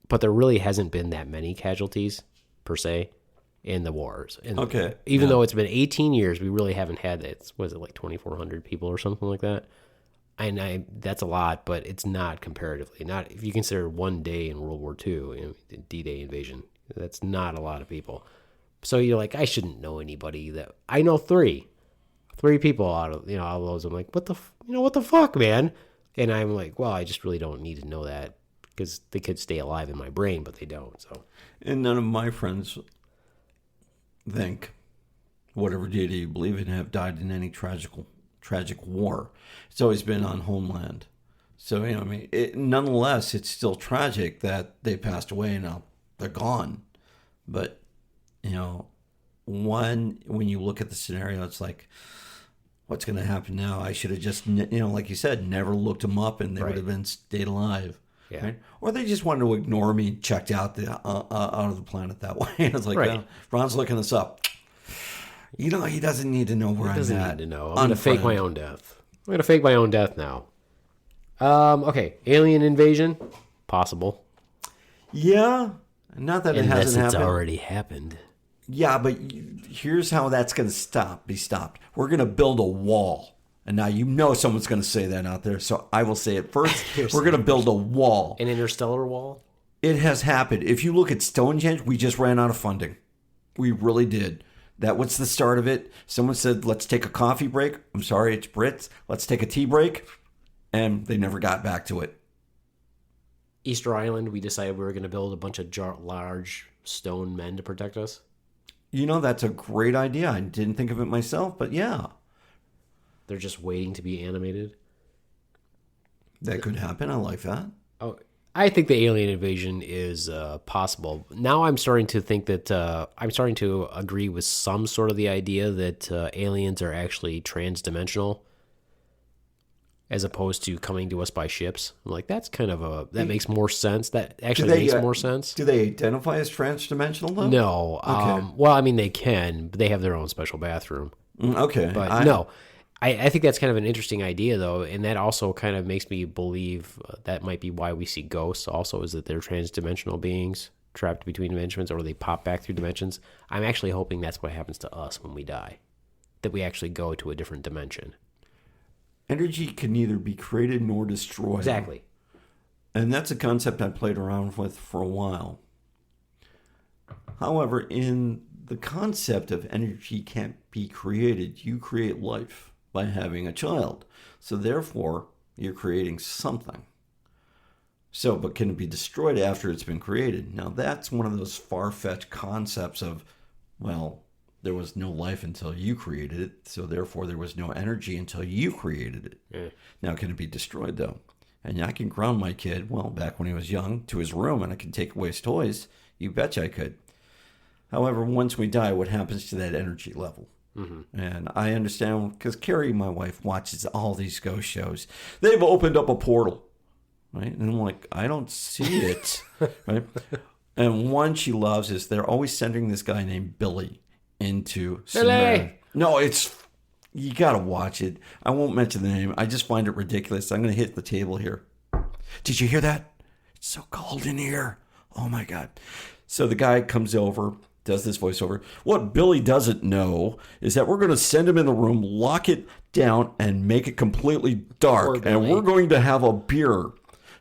but there really hasn't been that many casualties per se in the wars. And even though it's been 18 years, we really haven't had that. Was it like 2,400 people or something like that? And that's a lot, but it's not comparatively. Not if you consider one day in World War II, the D-Day invasion. That's not a lot of people. So you're like, I shouldn't know anybody that I know. Three people out of those. I'm like, what the fuck, man? And I'm like, well, I just really don't need to know that because they could stay alive in my brain, but they don't. So, and none of my friends think whatever deity you believe in have died in any tragic war. It's always been on homeland. So, nonetheless, it's still tragic that they passed away and now they're gone. But, when you look at the scenario, it's like, what's going to happen now? I should have just, like you said, never looked them up and they would have been stayed alive. Yeah. Right? Or they just wanted to ignore me, checked out out of the planet that way. It's like, well, Ron's looking us up. He doesn't need to know where I'm at. He doesn't need to know. I'm going to fake my own death. I'm going to fake my own death now. Okay, alien invasion, possible. Yeah, not that it hasn't happened. It's already happened. Yeah, but here's how that's going to be stopped. We're going to build a wall. And now someone's going to say that out there, so I will say it first. We're going to build a wall. An interstellar wall? It has happened. If you look at Stonehenge, we just ran out of funding. We really did. That was the start of it. Someone said, let's take a coffee break. I'm sorry, it's Brits. Let's take a tea break. And they never got back to it. Easter Island, we decided we were going to build a bunch of large stone men to protect us. That's a great idea. I didn't think of it myself, but yeah. They're just waiting to be animated. That could happen. I like that. Oh, I think the alien invasion is possible. Now I'm starting to think that I'm starting to agree with some sort of the idea that aliens are actually transdimensional as opposed to coming to us by ships. I'm like, that's kind of that makes more sense. That actually makes more sense. Do they identify as transdimensional though? No. Okay. Well, I mean, they can, but they have their own special bathroom. Okay. But no. I think that's kind of an interesting idea, though, and that also kind of makes me believe that might be why we see ghosts also, is that they're transdimensional beings trapped between dimensions, or they pop back through dimensions. I'm actually hoping that's what happens to us when we die, that we actually go to a different dimension. Energy can neither be created nor destroyed. Exactly. And that's a concept I played around with for a while. However, in the concept of energy can't be created, you create life by having a child. So therefore, you're creating something. So, but can it be destroyed after it's been created? Now, that's one of those far-fetched concepts of, well, there was no life until you created it, so therefore there was no energy until you created it. Yeah. Now, can it be destroyed, though? And I can ground my kid, well, back when he was young, to his room, and I can take away his toys. You betcha I could. However, once we die, what happens to that energy level? Mm-hmm. And I understand, because Carrie, my wife, watches all these ghost shows. They've opened up a portal, right? And I'm like, I don't see it, right? And one she loves is they're always sending this guy named Billy into Billy. No, you got to watch it. I won't mention the name. I just find it ridiculous. I'm going to hit the table here. Did you hear that? It's so cold in here. Oh, my God. So the guy comes over, does this voiceover. What Billy doesn't know is that we're going to send him in the room, lock it down, and make it completely dark. And we're going to have a beer.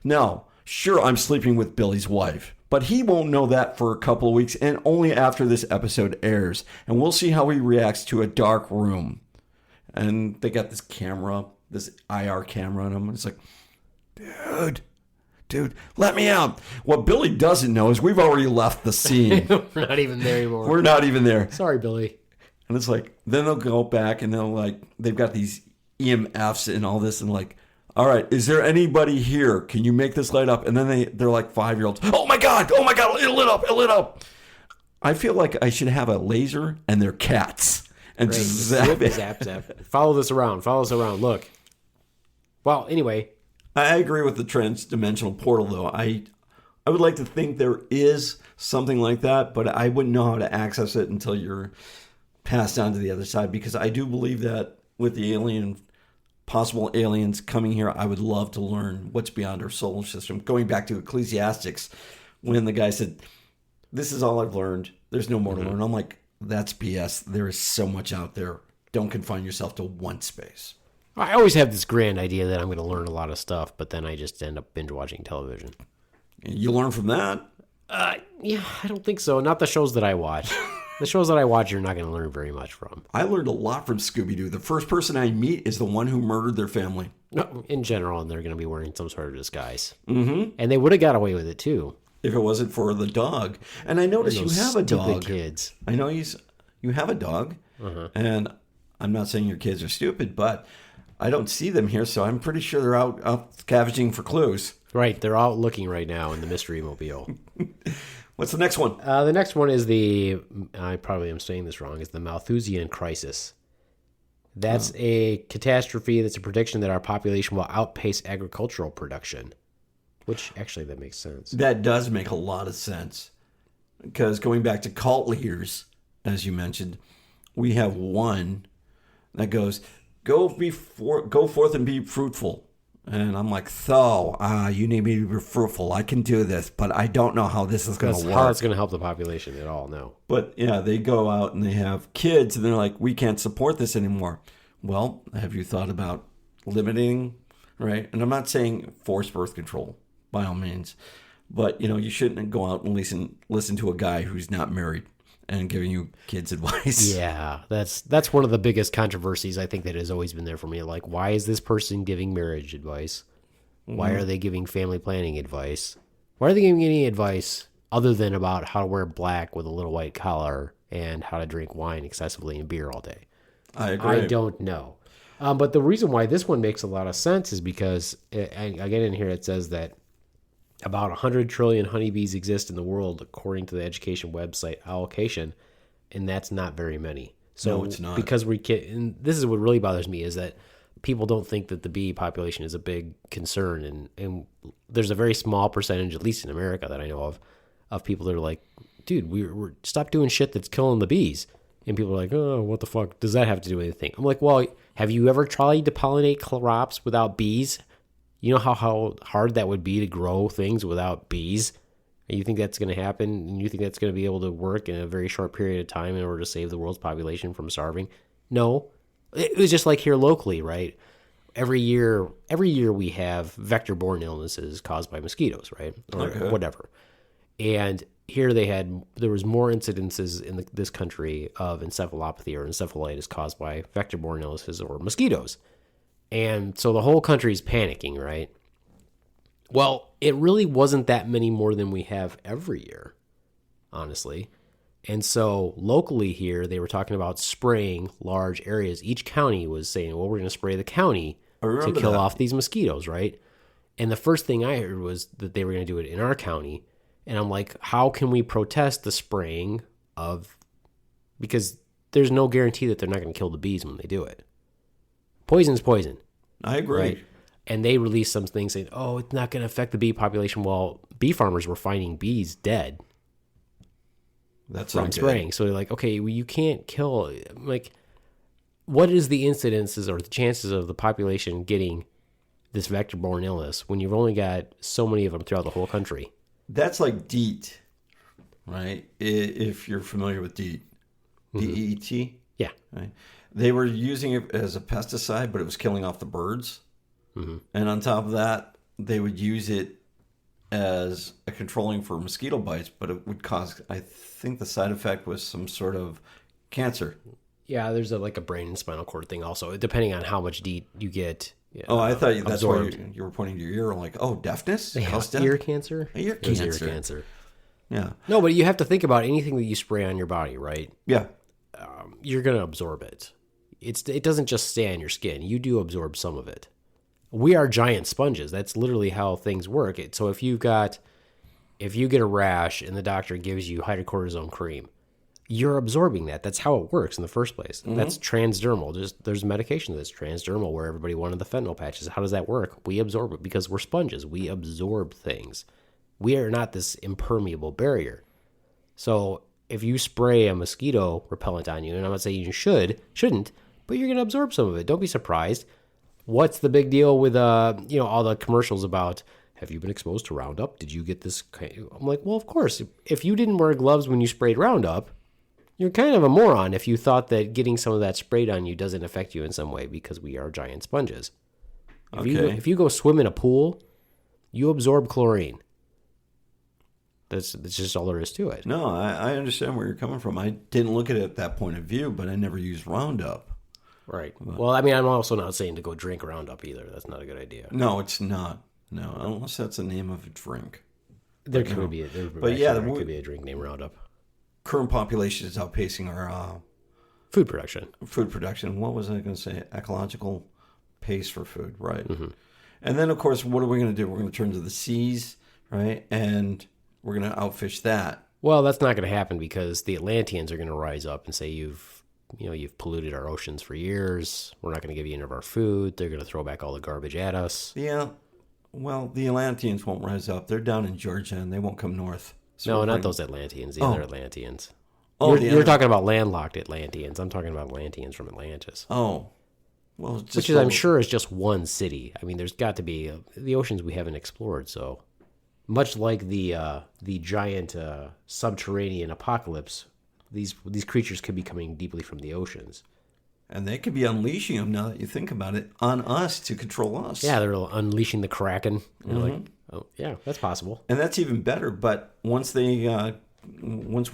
Now, sure, I'm sleeping with Billy's wife, but he won't know that for a couple of weeks and only after this episode airs. And we'll see how he reacts to a dark room. And they got this camera, this IR camera on him. It's like, dude, dude, let me out. What Billy doesn't know is we've already left the scene. We're not even there anymore. We're not even there. Sorry, Billy. And it's like, then they'll go back and they've got these EMFs and all this and like, all right, is there anybody here? Can you make this light up? And then they're like 5-year-olds. Oh my God, it lit up. I feel like I should have a laser and they're cats. And Right. just zap it. Zap. Follow us around. Look. Well, anyway. I agree with the trans-dimensional portal, though. I would like to think there is something like that, but I wouldn't know how to access it until you're passed on to the other side, because I do believe that with the possible aliens coming here, I would love to learn what's beyond our solar system. Going back to Ecclesiastics, when the guy said, this is all I've learned, there's no more to learn. I'm like, that's BS. There is so much out there. Don't confine yourself to one space. I always have this grand idea that I'm going to learn a lot of stuff, but then I just end up binge watching television. You learn from that? Yeah, I don't think so. Not the shows that I watch. The shows that I watch, you're not going to learn very much from. I learned a lot from Scooby-Doo. The first person I meet is the one who murdered their family. No, in general, and they're going to be wearing some sort of disguise. Mm-hmm. And they would have got away with it, too. If it wasn't for the dog. And I noticed you have a dog. Kids. I know you have a dog. And I'm not saying your kids are stupid, but I don't see them here, so I'm pretty sure they're out scavenging for clues. Right, they're out looking right now in the Mystery Mobile. What's the next one? The next one is I probably am saying this wrong, is the Malthusian Crisis. That's a catastrophe that's a prediction that our population will outpace agricultural production. Which, actually, that makes sense. That does make a lot of sense. Because going back to cult leaders, as you mentioned, we have one that goes, go forth and be fruitful. And I'm like, you need me to be fruitful. I can do this, but I don't know how this is going to work. How it's going to help the population at all, no. But yeah, they go out and they have kids and they're like, we can't support this anymore. Well, have you thought about limiting, right? And I'm not saying forced birth control, by all means. But, you shouldn't go out and listen to a guy who's not married and giving you kids advice. Yeah, that's one of the biggest controversies I think that has always been there for me. Like, why is this person giving marriage advice? Why are they giving family planning advice? Why are they giving any advice other than about how to wear black with a little white collar and how to drink wine excessively and beer all day? I agree. I don't know. But the reason why this one makes a lot of sense is because, again, in here it says that about 100 trillion honeybees exist in the world, according to the education website Allocation, and that's not very many. So no, it's not. Because and this is what really bothers me, is that people don't think that the bee population is a big concern, and there's a very small percentage, at least in America that I know of people that are like, dude, we're stop doing shit that's killing the bees. And people are like, oh, what the fuck does that have to do with anything? I'm like, well, have you ever tried to pollinate crops without bees? You know how hard that would be to grow things without bees? And you think that's going to happen? And you think that's going to be able to work in a very short period of time in order to save the world's population from starving? No. It was just like here locally, right? Every year we have vector-borne illnesses caused by mosquitoes, right? Or whatever. And here there was more incidences in this country of encephalopathy or encephalitis caused by vector-borne illnesses or mosquitoes. And so the whole country's panicking, right? Well, it really wasn't that many more than we have every year, honestly. And so locally here, they were talking about spraying large areas. Each county was saying, well, we're going to spray the county to kill off these mosquitoes, right? And the first thing I heard was that they were going to do it in our county. And I'm like, how can we protest the spraying because there's no guarantee that they're not going to kill the bees when they do it. Poison's poison. I agree. Right? And they released some things saying, oh, it's not going to affect the bee population. Well, bee farmers were finding bees dead. That's from spraying. So they're like, okay, well, you can't kill. Like, what is the incidences or the chances of the population getting this vector-borne illness when you've only got so many of them throughout the whole country? That's like DEET, right? If you're familiar with DEET. DEET? Yeah. Right? They were using it as a pesticide, but it was killing off the birds. Mm-hmm. And on top of that, they would use it as a controlling for mosquito bites, but it would cause, I think the side effect was some sort of cancer. Yeah, there's like a brain and spinal cord thing also. Depending on how much DEET you get Oh, I thought that's why absorbed. you were pointing to your ear, like, oh, deafness? Cause death? Ear cancer? Ear It was cancer. ear cancer. Yeah. No, but you have to think about anything that you spray on your body, right? Yeah. You're going to absorb it. It doesn't just stay on your skin. You do absorb some of it. We are giant sponges. That's literally how things work. So if you get a rash and the doctor gives you hydrocortisone cream, you're absorbing that. That's how it works in the first place. That's transdermal. There's medication that's transdermal where everybody wanted the fentanyl patches. How does that work? We absorb it because we're sponges. We absorb things. We are not this impermeable barrier. So if you spray a mosquito repellent on you, and I'm not saying you shouldn't, but you're going to absorb some of it. Don't be surprised. What's the big deal with all the commercials about, have you been exposed to Roundup? Did you get this? I'm like, well, of course. If you didn't wear gloves when you sprayed Roundup, you're kind of a moron if you thought that getting some of that sprayed on you doesn't affect you in some way, because we are giant sponges. If you go swim in a pool, you absorb chlorine. That's just all there is to it. No, I understand where you're coming from. I didn't look at it at that point of view, but I never used Roundup. Right. Well, I mean, I'm also not saying to go drink Roundup either. That's not a good idea. No, it's not. No, unless that's the name of a drink. There could be a drink named Roundup. Current population is outpacing our Food production. Food production. What was I going to say? Ecological pace for food, right? Mm-hmm. And then, of course, what are we going to do? We're going to turn to the seas, right? And we're going to outfish that. Well, that's not going to happen because the Atlanteans are going to rise up and say you've polluted our oceans for years. We're not going to give you any of our food. They're going to throw back all the garbage at us. Yeah. Well, the Atlanteans won't rise up. They're down in Georgia, and they won't come north. So no, not those Atlanteans. The other Atlanteans. Oh, you're talking about landlocked Atlanteans. I'm talking about Atlanteans from Atlantis. Oh. Well, which is, I'm sure, is just one city. I mean, there's got to be the oceans we haven't explored. So much like the giant subterranean apocalypse, these creatures could be coming deeply from the oceans. And they could be unleashing them, now that you think about it, on us to control us. Yeah, they're unleashing the Kraken. You're like, oh, yeah, that's possible. And that's even better. But once we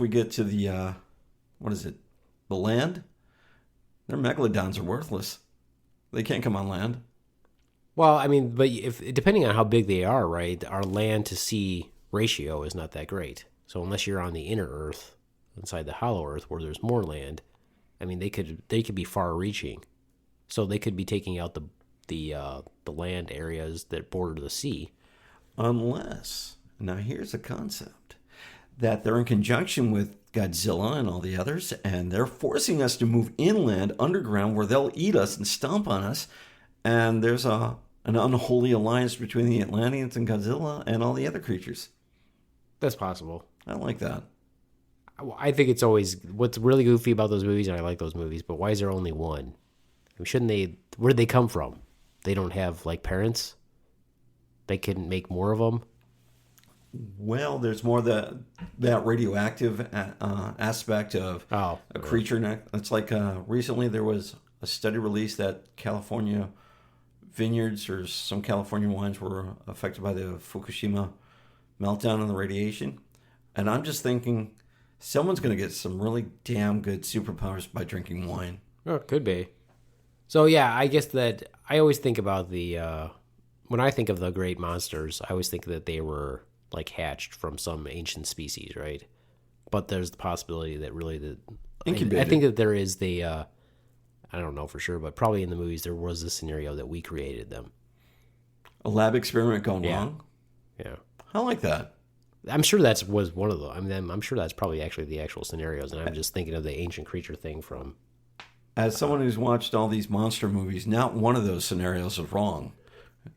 get to the, the land, their megalodons are worthless. They can't come on land. Well, I mean, but depending on how big they are, right, our land to sea ratio is not that great. So unless you're on the inner Earth, inside the hollow Earth, where there's more land, I mean, they could be far-reaching. So they could be taking out the land areas that border the sea. Unless, now here's a concept, that they're in conjunction with Godzilla and all the others, and they're forcing us to move inland, underground, where they'll eat us and stomp on us. And there's an unholy alliance between the Atlanteans and Godzilla and all the other creatures. That's possible. I like that. I think it's always, what's really goofy about those movies, and I like those movies, but why is there only one? I mean, shouldn't they, where'd they come from? They don't have, parents? They couldn't make more of them? Well, there's more that radioactive aspect of a creature. It's like recently there was a study released that California vineyards or some California wines were affected by the Fukushima meltdown and the radiation. And I'm just thinking, someone's going to get some really damn good superpowers by drinking wine. Oh, it could be. So, yeah, I guess that I always think about when I think of the great monsters, I always think that they were hatched from some ancient species, right? But there's the possibility that really I think that there is I don't know for sure, but probably in the movies there was a scenario that we created them. A lab experiment gone wrong? Yeah. I like that. I'm sure that was one of them. I mean, I'm sure that's probably actually the actual scenarios, and I'm just thinking of the ancient creature thing from... As someone who's watched all these monster movies, not one of those scenarios is wrong.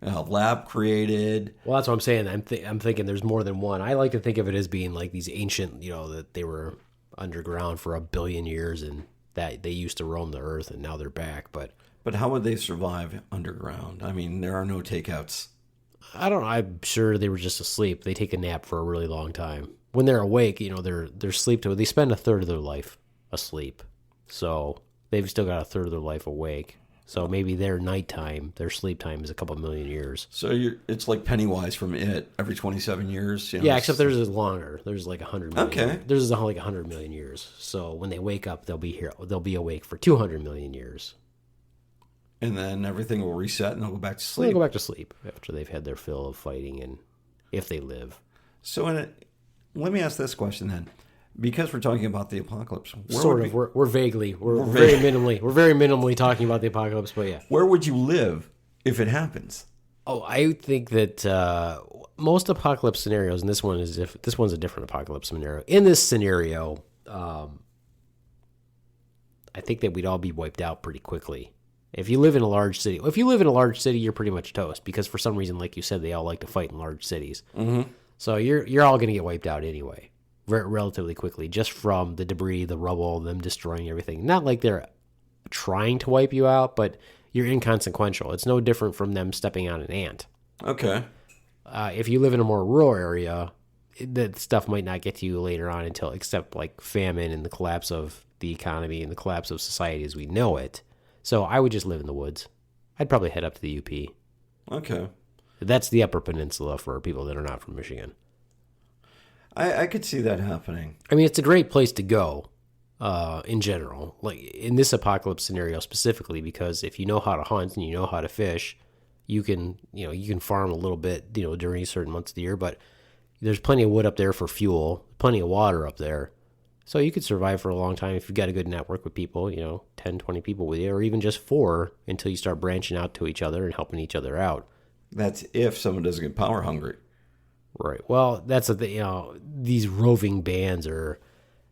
Lab created. Well, that's what I'm saying. I'm thinking there's more than one. I like to think of it as being like these ancient, that they were underground for 1 billion years and that they used to roam the earth and now they're back. But how would they survive underground? I mean, there are no takeouts. I don't know. I'm sure they were just asleep. They take a nap for a really long time. When they're awake, they're sleep. They spend a third of their life asleep. So they've still got a third of their life awake. So maybe their nighttime, their sleep time is a couple million years. So it's like Pennywise from It, every 27 years. Yeah, except theirs is longer. There's 100 million. Okay. Theirs is 100 million years. So when they wake up, they'll be awake for 200 million years. And then everything will reset and they'll go back to sleep. They'll go back to sleep after they've had their fill of fighting, and if they live. So let me ask this question then. Because we're talking about the apocalypse. We're very minimally talking about the apocalypse, but yeah. Where would you live if it happens? Oh, I think that most apocalypse scenarios, and this one's a different apocalypse scenario. In this scenario, I think that we'd all be wiped out pretty quickly. If you live in a large city, you're pretty much toast because for some reason, like you said, they all like to fight in large cities. Mm-hmm. So you're all going to get wiped out anyway, relatively quickly, just from the debris, the rubble, them destroying everything. Not like they're trying to wipe you out, but you're inconsequential. It's no different from them stepping on an ant. Okay. If you live in a more rural area, that stuff might not get to you later on except like famine and the collapse of the economy and the collapse of society as we know it. So I would just live in the woods. I'd probably head up to the UP. Okay. That's the Upper Peninsula for people that are not from Michigan. I could see that happening. I mean, it's a great place to go in general, like in this apocalypse scenario specifically, because if you know how to hunt and you know how to fish, you can farm a little bit, during certain months of the year, but there's plenty of wood up there for fuel, plenty of water up there. So you could survive for a long time if you've got a good network with people, 10, 20 people with you, or even just 4 until you start branching out to each other and helping each other out. That's if someone doesn't get power hungry. Right. Well, that's these roving bands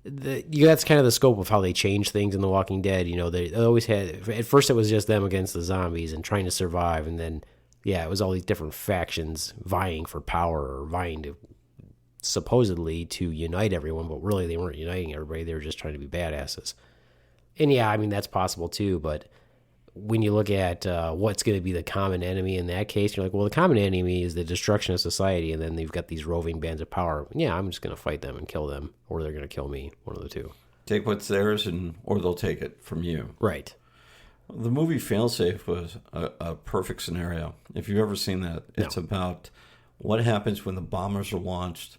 that's kind of the scope of how they change things in The Walking Dead. They always had, at first it was just them against the zombies and trying to survive. And then, it was all these different factions vying for power or vying to supposedly to unite everyone, but really they weren't uniting everybody. They were just trying to be badasses. And I mean, that's possible too, but when you look at what's going to be the common enemy in that case, you're like, well, the common enemy is the destruction of society, and then they've got these roving bands of power. Yeah, I'm just going to fight them and kill them, or they're going to kill me, one of the two. Take what's theirs, or they'll take it from you. Right. The movie Failsafe was a perfect scenario. If you've ever seen that, it's about what happens when the bombers are launched,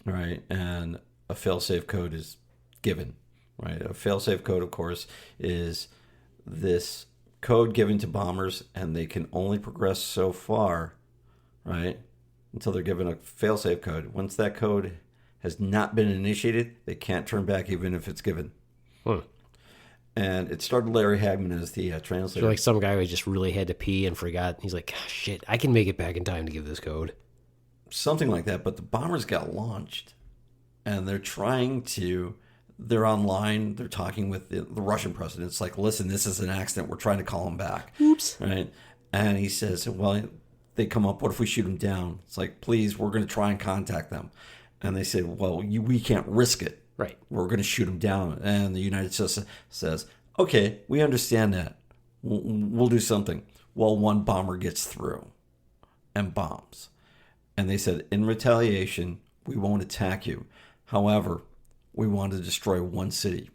right, and a failsafe code is given, right? A failsafe code, of course, is this code given to bombers, and they can only progress so far, right, until they're given a failsafe code. Once that code has not been initiated, they can't turn back even if it's given. And it started Larry Hagman as the translator. So like some guy who just really had to pee and forgot. He's like, oh, shit, I can make it back in time to give this code. Something like that. But the bombers got launched, and they're online. They're talking with the Russian president. It's like, listen, this is an accident. We're trying to call him back. Oops. Right? And he says, well, they come up, what if we shoot him down? It's like, please, we're going to try and contact them. And they say, well, we can't risk it. Right. We're going to shoot him down. And the United States says, okay, we understand that. We'll do something. Well, one bomber gets through and bombs. And they said, in retaliation, we won't attack you. However, we want to destroy one city.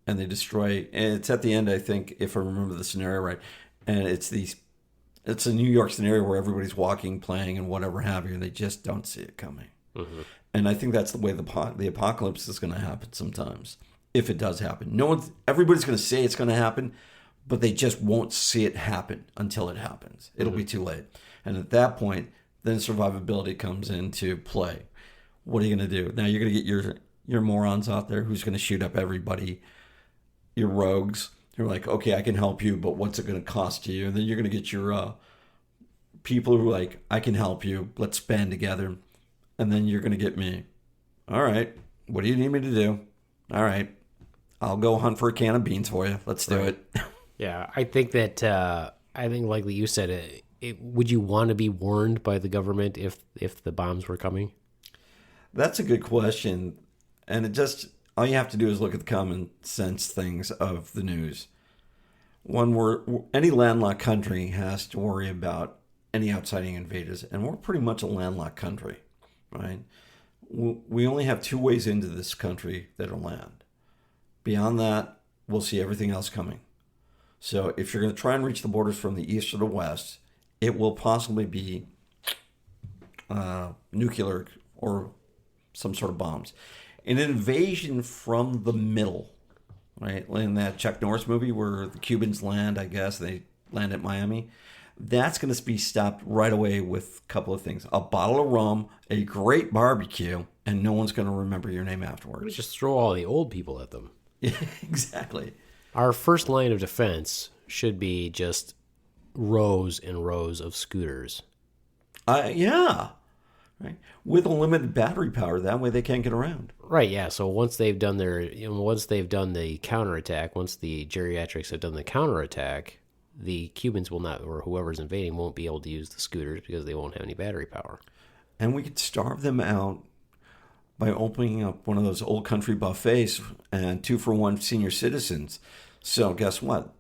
And they destroy, and it's at the end, I think, if I remember the scenario right. And it's a New York scenario where everybody's walking, playing, and whatever have you, and they just don't see it coming. Mm-hmm. And I think that's the way the apocalypse is going to happen sometimes, if it does happen. Everybody's going to say it's going to happen, but they just won't see it happen until it happens. It'll be too late. And at that point, then survivability comes into play. What are you going to do? Now you're going to get your morons out there who's going to shoot up everybody, your rogues. You're like, okay, I can help you, but what's it going to cost you? And then you're going to get your people who are like, I can help you. Let's band together. And then you're going to get me. All right. What do you need me to do? All right. I'll go hunt for a can of beans for you. Let's do it. Yeah, I think that, like you said, would you want to be warned by the government if the bombs were coming? That's a good question. And all you have to do is look at the common sense things of the news. Any landlocked country has to worry about any outside invaders. And we're pretty much a landlocked country. Right? We only have 2 ways into this country that are land. Beyond that, we'll see everything else coming. So if you're going to try and reach the borders from the east or the west, it will possibly be nuclear or some sort of bombs. An invasion from the middle, right? In that Chuck Norris movie where the Cubans land, I guess, they land at Miami, that's going to be stopped right away with a couple of things. A bottle of rum, a great barbecue, and no one's going to remember your name We afterwards. just throw all the old people at them. Yeah, exactly. Our first line of defense should be just rows and rows of scooters. Yeah. Right. With a limited battery power, that way they can't get around. Right, yeah. So once they've done once they've done the counterattack, once the geriatrics have done the counterattack, the Cubans will not, or whoever's invading, won't be able to use the scooters because they won't have any battery power. And we could starve them out by opening up one of those old country buffets and 2-for-1 senior citizens. So guess what?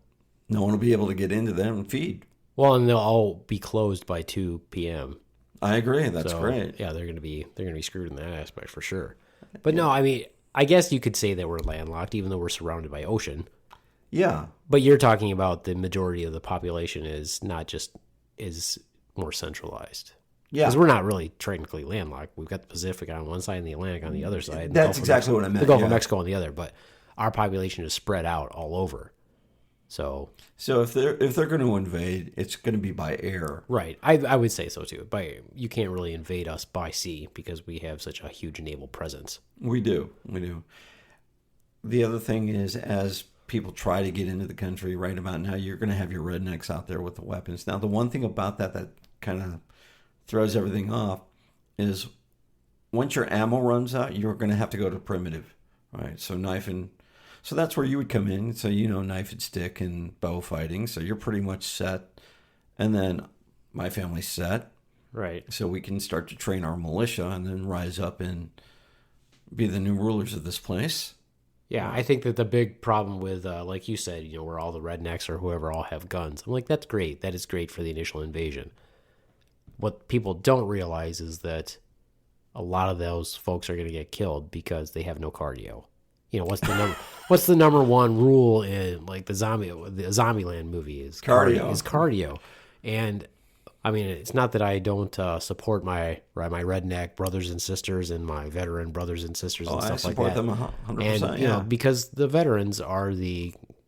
No one will be able to get into them and feed. Well, and they'll all be closed by 2 p.m. I agree. That's So, great. Yeah, they're gonna be screwed in that aspect for sure. But no, I mean, I guess you could say that we're landlocked, even though we're surrounded by ocean. Yeah. But you're talking about the majority of the population is more centralized. Yeah. Because we're not really technically landlocked. We've got the Pacific on one side and the Atlantic on the other side. and the That's Gulf of exactly Mexico- what I meant, The Gulf yeah. of Mexico on the other, but our population is spread out all over. So So if they're going to invade, it's going to be by air. right, I would say so too. But you can't really invade us by sea because we have such a huge naval presence. We do. The other thing is, as people try to get into the country right about now, you're going to have your rednecks out there with the weapons. Now, the one thing about that kind of throws everything off is once your ammo runs out, you're going to have to go to primitive, right? So so that's where you would come in. So, knife and stick and bow fighting. So you're pretty much set. And then my family's set. Right. So we can start to train our militia and then rise up and be the new rulers of this place. Yeah, I think that the big problem with, like you said, where all the rednecks or whoever all have guns. I'm like, that's great. That is great for the initial invasion. What people don't realize is that a lot of those folks are going to get killed because they have no cardio. What's the number one rule in like the Zombieland movie is cardio. And I mean, it's not that I don't support my redneck brothers and sisters and my veteran brothers and sisters and stuff like that. I support them 100%. And because the veterans are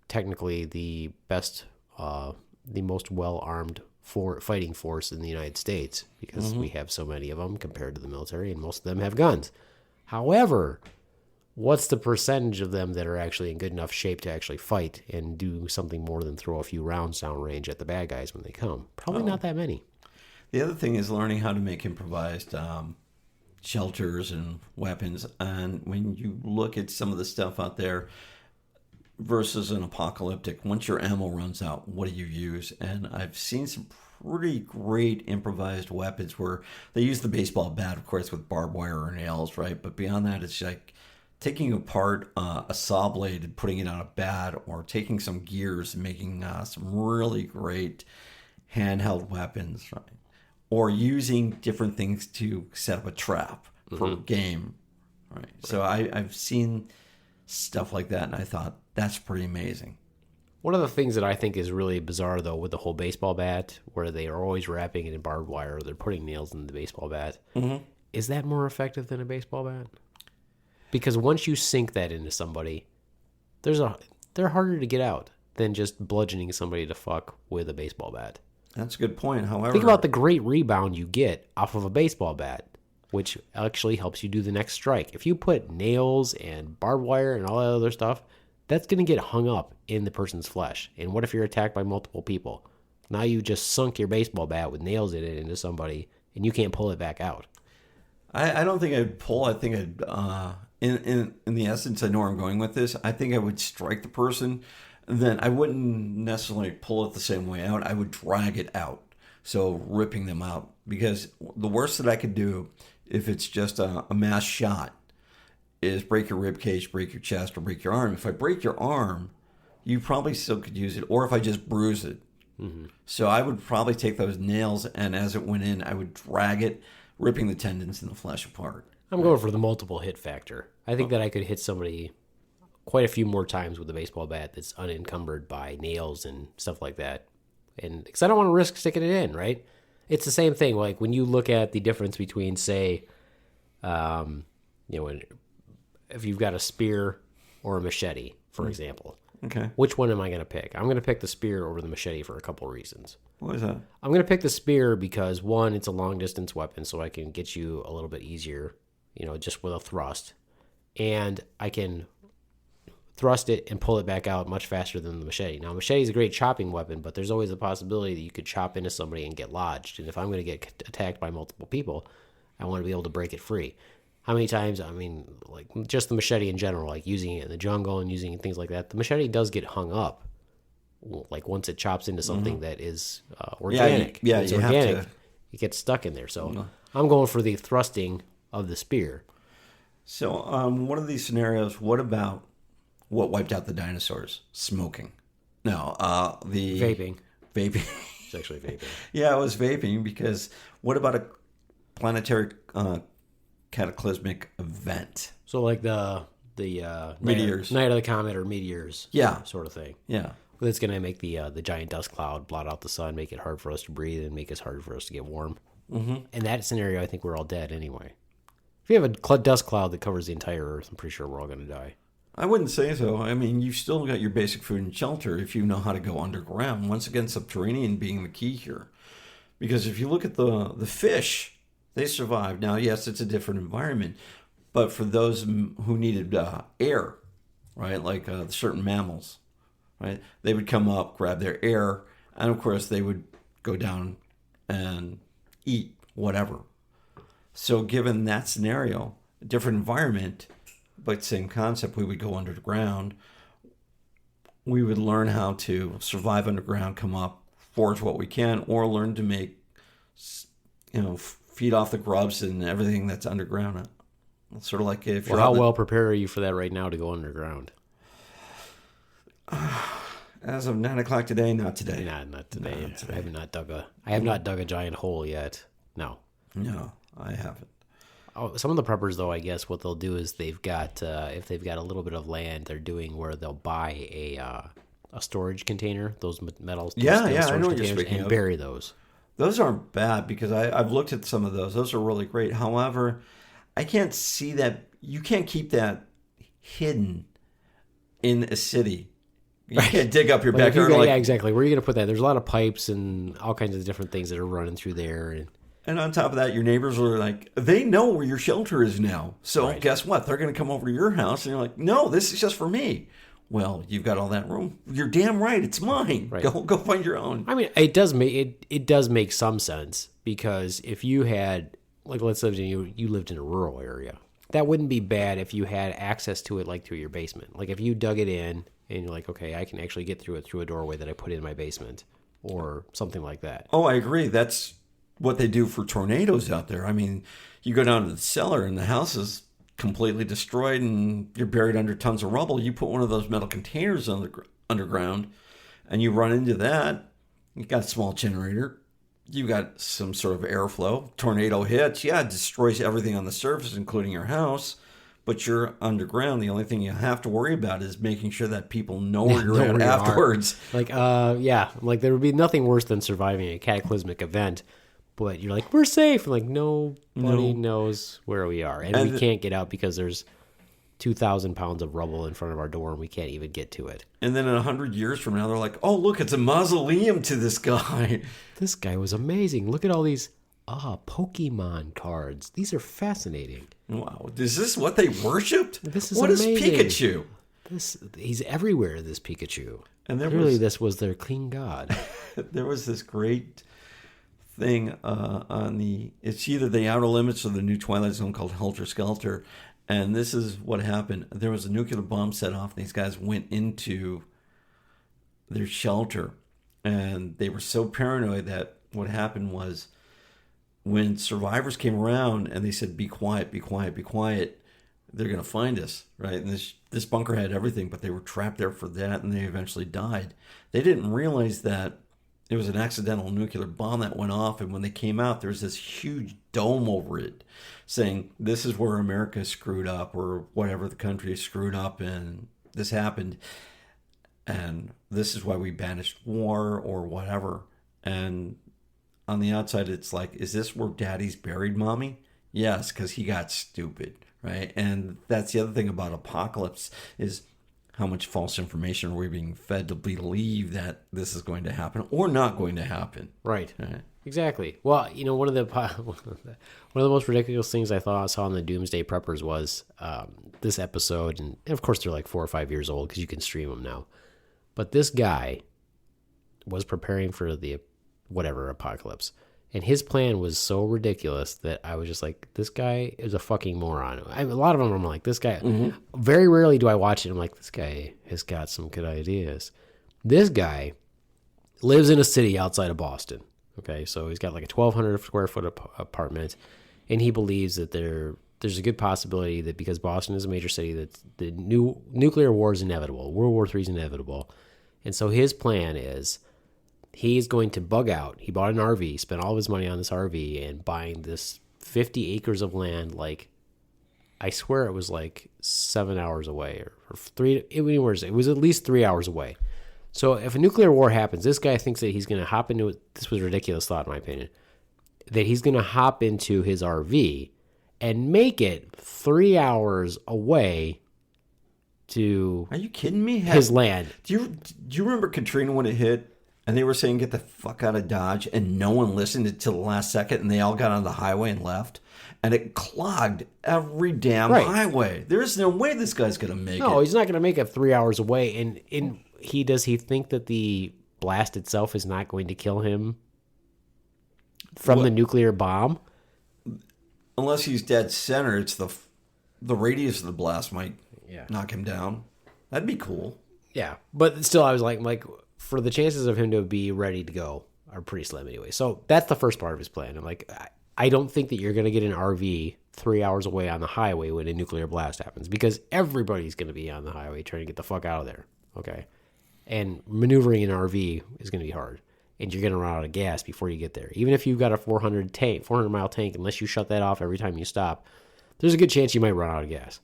technically the best, the most well-armed fighting force in the United States because we have so many of them compared to the military, and most of them have guns. However, what's the percentage of them that are actually in good enough shape to actually fight and do something more than throw a few rounds down range at the bad guys when they come? Probably not that many. The other thing is learning how to make improvised shelters and weapons. And when you look at some of the stuff out there versus an apocalyptic, once your ammo runs out, what do you use? And I've seen some pretty great improvised weapons where they use the baseball bat, of course, with barbed wire or nails, right? But beyond that, it's like taking apart a saw blade and putting it on a bat, or taking some gears and making some really great handheld weapons, right? Or using different things to set up a trap for game, right? So I've seen stuff like that, and I thought that's pretty amazing. One of the things that I think is really bizarre, though, with the whole baseball bat, where they are always wrapping it in barbed wire, or they're putting nails in the baseball bat, is that more effective than a baseball bat? Because once you sink that into somebody, they're harder to get out than just bludgeoning somebody to fuck with a baseball bat. That's a good point. However, Think about the great rebound you get off of a baseball bat, which actually helps you do the next strike. If you put nails and barbed wire and all that other stuff, that's going to get hung up in the person's flesh. And what if you're attacked by multiple people? Now you just sunk your baseball bat with nails in it into somebody, and you can't pull it back out. I don't think I'd pull. I think I'd, in the essence, I know where I'm going with this. I think I would strike the person. Then I wouldn't necessarily pull it the same way out. I would drag it out. So ripping them out. Because the worst that I could do, if it's just a mass shot, is break your rib cage, break your chest, or break your arm. If I break your arm, you probably still could use it. Or if I just bruise it. So I would probably take those nails, and as it went in, I would drag it, ripping the tendons and the flesh apart. I'm going for the multiple hit factor. I think that I could hit somebody quite a few more times with a baseball bat that's unencumbered by nails and stuff like that. And because I don't want to risk sticking it in, right? It's the same thing. Like when you look at the difference between, say, if you've got a spear or a machete, for example. Okay. Which one am I going to pick? I'm going to pick the spear over the machete for a couple reasons. What is that? I'm going to pick the spear because, one, it's a long-distance weapon, so I can get you a little bit easier, just with a thrust. And I can thrust it and pull it back out much faster than the machete. Now, machete is a great chopping weapon, but there's always a possibility that you could chop into somebody and get lodged. And if I'm going to get attacked by multiple people, I want to be able to break it free. How many times, like just the machete in general, like using it in the jungle and using things like that, the machete does get hung up. Like once it chops into something that is organic. Yeah, it's you organic, have to. it gets stuck in there. So I'm going for the thrusting of the spear. So, one of these scenarios, what about what wiped out the dinosaurs? Smoking. No, the... Vaping. Vaping. It's actually vaping. Yeah, it was vaping because what about a planetary cataclysmic event? So like the Meteors. Night of the Comet or meteors. Yeah. Sort of thing. Yeah. That's going to make the giant dust cloud blot out the sun, make it hard for us to breathe, and make it harder for us to get warm. Mm-hmm. In that scenario, I think we're all dead anyway. If you have a dust cloud that covers the entire Earth, I'm pretty sure we're all going to die. I wouldn't say so. I mean, you've still got your basic food and shelter if you know how to go underground. Once again, subterranean being the key here. Because if you look at the fish, they survived. Now, yes, it's a different environment. But for those who needed air, right, like certain mammals, right, they would come up, grab their air, and of course they would go down and eat whatever. So given that scenario, a different environment, but same concept, we would go underground. We would learn how to survive underground, come up, forage what we can, or learn to make, feed off the grubs and everything that's underground. It's sort of like if you're... How well prepared are you for that right now to go underground? As of 9 o'clock today, not today. Not today. Not today. I have not dug a giant hole yet. No. No, I haven't. Oh, some of the preppers, though, I guess what they'll do is they've got if they've got a little bit of land, they're doing where they'll buy a storage container, those metal I know storage what you're containers, speaking and of. bury those. Those aren't bad because I've looked at some of those. Those are really great. However, I can't see that. You can't keep that hidden in a city. You can't dig up your backyard. Yeah, exactly. Where are you going to put that? There's a lot of pipes and all kinds of different things that are running through there. And on top of that, your neighbors are like, they know where your shelter is now. So Right. Guess what? They're going to come over to your house and you're like, no, this is just for me. Well, you've got all that room. You're damn right. It's mine. Right. Go find your own. I mean, it does make some sense because if you had, like, let's say you lived in a rural area, that wouldn't be bad if you had access to it, like through your basement. Like if you dug it in and you're like, okay, I can actually get through it through a doorway that I put in my basement or something like that. Oh, I agree. That's what they do for tornadoes out there. I mean, you go down to the cellar and the house is completely destroyed and you're buried under tons of rubble. You put one of those metal containers on the underground and you run into that. You got a small generator. You got some sort of airflow. Tornado hits. Yeah, it destroys everything on the surface, including your house. But you're underground. The only thing you have to worry about is making sure that people know where you're at afterwards. Like, like there would be nothing worse than surviving a cataclysmic event. But you're like, we're safe. And like, nobody knows where we are. And we can't get out because there's 2,000 pounds of rubble in front of our door and we can't even get to it. And then in 100 years from now, they're like, oh, look, it's a mausoleum to this guy. This guy was amazing. Look at all these Pokemon cards. These are fascinating. Wow. Is this what they worshipped? This is what amazing. is Pikachu? He's everywhere, this Pikachu. And this was their clean god. There was this great thing on it's either the Outer Limits or the new Twilight Zone called Helter Skelter. And this is what happened. There was a nuclear bomb set off. And these guys went into their shelter. And they were so paranoid that what happened was when survivors came around and they said, be quiet, be quiet, be quiet, they're going to find us, right? And this bunker had everything, but they were trapped there for that, and they eventually died. They didn't realize that it was an accidental nuclear bomb that went off, and when they came out, there was this huge dome over it saying, this is where America screwed up, or whatever the country is screwed up, and this happened, and this is why we banished war, or whatever. And on the outside, it's like, is this where Daddy's buried, Mommy? Yes, because he got stupid, right? And that's the other thing about apocalypse is how much false information are we being fed to believe that this is going to happen or not going to happen? Right. Right. Exactly. Well, one of the most ridiculous things I saw on the Doomsday Preppers was this episode, and of course they're like 4 or 5 years old because you can stream them now. But this guy was preparing for the whatever apocalypse, and his plan was so ridiculous that I was just like, this guy is a fucking moron. A lot of them I'm like, this guy. Very rarely do I watch it. I'm like, this guy has got some good ideas. This guy lives in a city outside of Boston. Okay, so he's got like a 1,200 square foot apartment, and he believes that there's a good possibility that because Boston is a major city, that the new nuclear war is inevitable. World War III is inevitable. And so his plan is he's going to bug out. He bought an RV, spent all of his money on this RV and buying this 50 acres of land. Like, I swear it was like 7 hours away or 3. It was at least 3 hours away. So if a nuclear war happens, this guy thinks that he's going to hop into it. This was a ridiculous thought, in my opinion, that he's going to hop into his RV and make it 3 hours away to Are you kidding me? his land. Do you remember Katrina when it hit and they were saying get the fuck out of Dodge and no one listened until the last second and they all got on the highway and left? And it clogged every damn highway. There's no way this guy's going to make it. No, he's not going to make it 3 hours away. And does he think that the blast itself is not going to kill him from the nuclear bomb? Unless he's dead center, it's the radius of the blast might knock him down. That'd be cool. Yeah, but still, I was like, for the chances of him to be ready to go are pretty slim anyway. So that's the first part of his plan. I'm like, I don't think that you're going to get an RV 3 hours away on the highway when a nuclear blast happens, because everybody's going to be on the highway trying to get the fuck out of there. Okay. And maneuvering an RV is going to be hard, and you're going to run out of gas before you get there. Even if you've got a 400-mile tank, unless you shut that off every time you stop, there's a good chance you might run out of gas.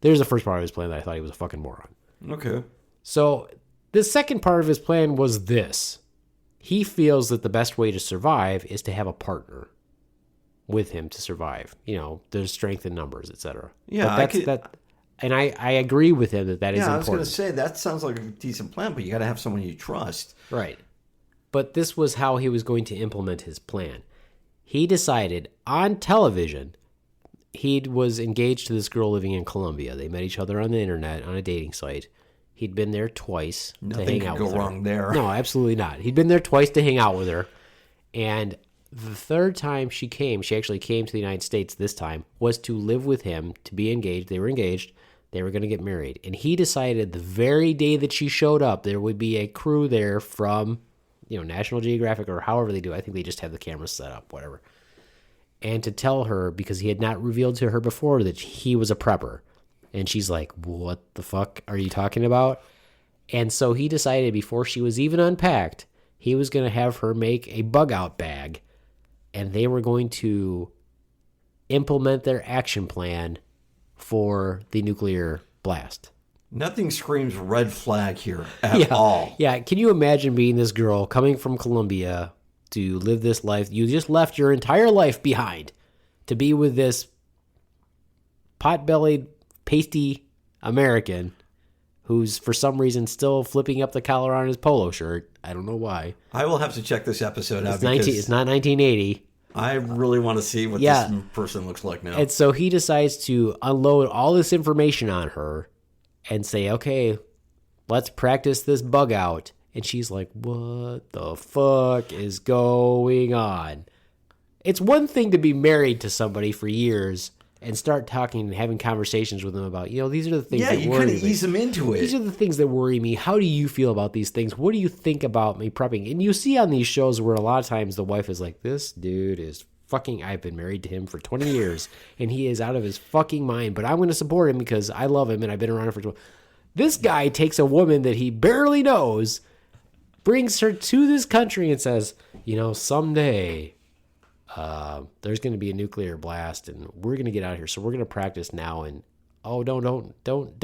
There's the first part of his plan that I thought he was a fucking moron. Okay. So the second part of his plan was this. He feels that the best way to survive is to have a partner with him to survive. There's strength in numbers, etc. Yeah, and I agree with him that is important. I was going to say, that sounds like a decent plan, but you got to have someone you trust. Right. But this was how he was going to implement his plan. He decided on television, he was engaged to this girl living in Colombia. They met each other on the internet on a dating site. He'd been there twice to hang out with her. Nothing could go wrong there. No, absolutely not. He'd been there twice to hang out with her. And the third time she actually came to the United States this time, was to live with him, to be engaged. They were engaged. They were going to get married. And he decided the very day that she showed up, there would be a crew there from, National Geographic or however they do. I think they just have the cameras set up, whatever. And to tell her, because he had not revealed to her before that he was a prepper. And she's like, what the fuck are you talking about? And so he decided before she was even unpacked, he was going to have her make a bug out bag. And they were going to implement their action plan for the nuclear blast. Nothing screams red flag here at all. Yeah, can you imagine being this girl coming from Colombia to live this life? You just left your entire life behind to be with this pot-bellied, pasty American who's for some reason still flipping up the collar on his polo shirt. I don't know why. I will have to check this episode out. It's not 1980. I really want to see what this person looks like now. And so he decides to unload all this information on her and say, okay, let's practice this bug out. And she's like, what the fuck is going on? It's one thing to be married to somebody for years and start talking and having conversations with them about, these are the things that worry me. Yeah, you kind of ease them into it. These are the things that worry me. How do you feel about these things? What do you think about me prepping? And you see on these shows where a lot of times the wife is like, this dude is fucking, I've been married to him for 20 years and he is out of his fucking mind, but I'm going to support him because I love him and I've been around him for 20. This guy takes a woman that he barely knows, brings her to this country and says, someday there's going to be a nuclear blast and we're going to get out of here. So we're going to practice now. And don't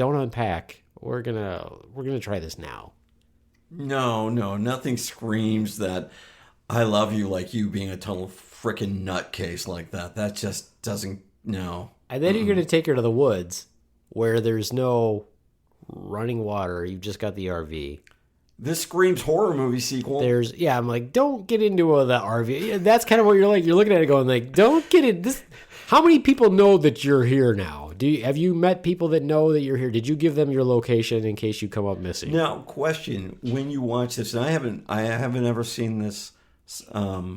unpack. We're going to try this now. No, nothing screams that I love you like you being a total freaking nutcase like that. That just doesn't, no. And then you're going to take her to the woods where there's no running water. You've just got the RV. This screams horror movie sequel. I'm like, don't get into the RV. Yeah, that's kind of what you're like. You're looking at it going like, don't get it. This. How many people know that you're here now? Have you met people that know that you're here? Did you give them your location in case you come up missing? Now, question: when you watch this, and I haven't ever seen this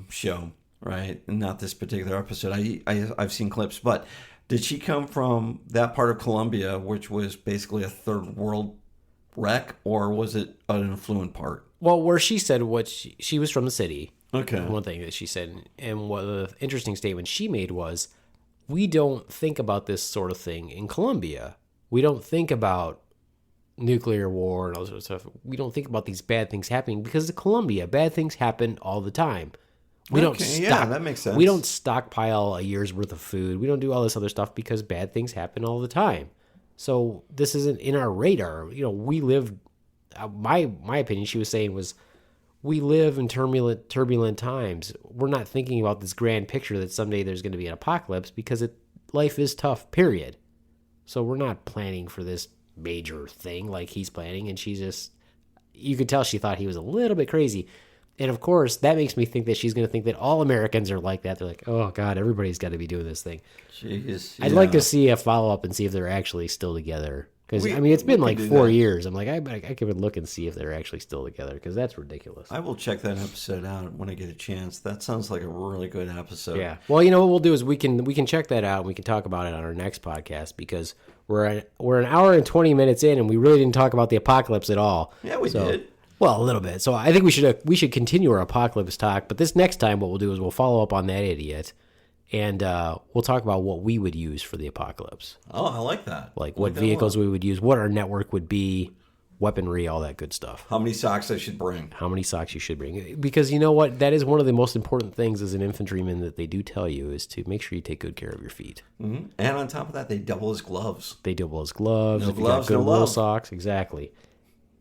show, right? Not this particular episode. I've seen clips, but did she come from that part of Colombia, which was basically a third world wreck, or was it an affluent part? Well, where she said what she was from the city. Okay. One thing that she said, and what the interesting statement she made was, we don't think about this sort of thing in Colombia. We don't think about nuclear war and all this sort of stuff. We don't think about these bad things happening because in Colombia, bad things happen all the time. Yeah, that makes sense. We don't stockpile a year's worth of food. We don't do all this other stuff because bad things happen all the time. So this isn't in our radar. We live. My opinion, she was saying, was we live in turbulent times. We're not thinking about this grand picture that someday there's going to be an apocalypse because life is tough. Period. So we're not planning for this major thing like he's planning. And she's just, you could tell she thought he was a little bit crazy. And of course, that makes me think that she's going to think that all Americans are like that. They're like, oh, God, everybody's got to be doing this thing. Jeez, I'd like to see a follow-up and see if they're actually still together. Because, it's been like 4 years. I'm like, I could look and see if they're actually still together because that's ridiculous. I will check that episode out when I get a chance. That sounds like a really good episode. Yeah. Well, what we'll do is we can check that out and we can talk about it on our next podcast because we're an hour and 20 minutes in and we really didn't talk about the apocalypse at all. Yeah, we did. Well, a little bit. So I think we should continue our apocalypse talk. But this next time, what we'll do is we'll follow up on that idiot, and we'll talk about what we would use for the apocalypse. Oh, I like that. Like what vehicles we would use, what our network would be, weaponry, all that good stuff. How many socks I should bring. How many socks you should bring. Because you know what? That is one of the most important things as an infantryman that they do tell you is to make sure you take good care of your feet. Mm-hmm. And on top of that, they double as gloves. They double as gloves. No if gloves, you got good no wool love. socks. Exactly.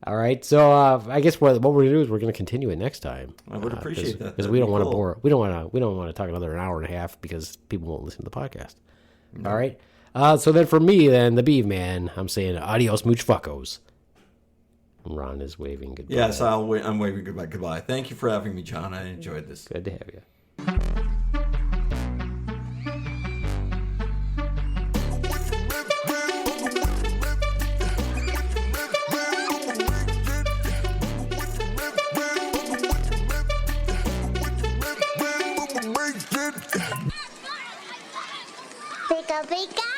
All right, so I guess what we're gonna do is we're gonna continue it next time. I would appreciate that because we don't want to bore. We don't want to talk another hour and a half because people won't listen to the podcast. No. All right. So then for me, the Beaveman, I'm saying adios, mooch fuckos. Ron is waving goodbye. Yes, I'm waving goodbye. Goodbye. Thank you for having me, John. I enjoyed this. Good to have you. Pika pika.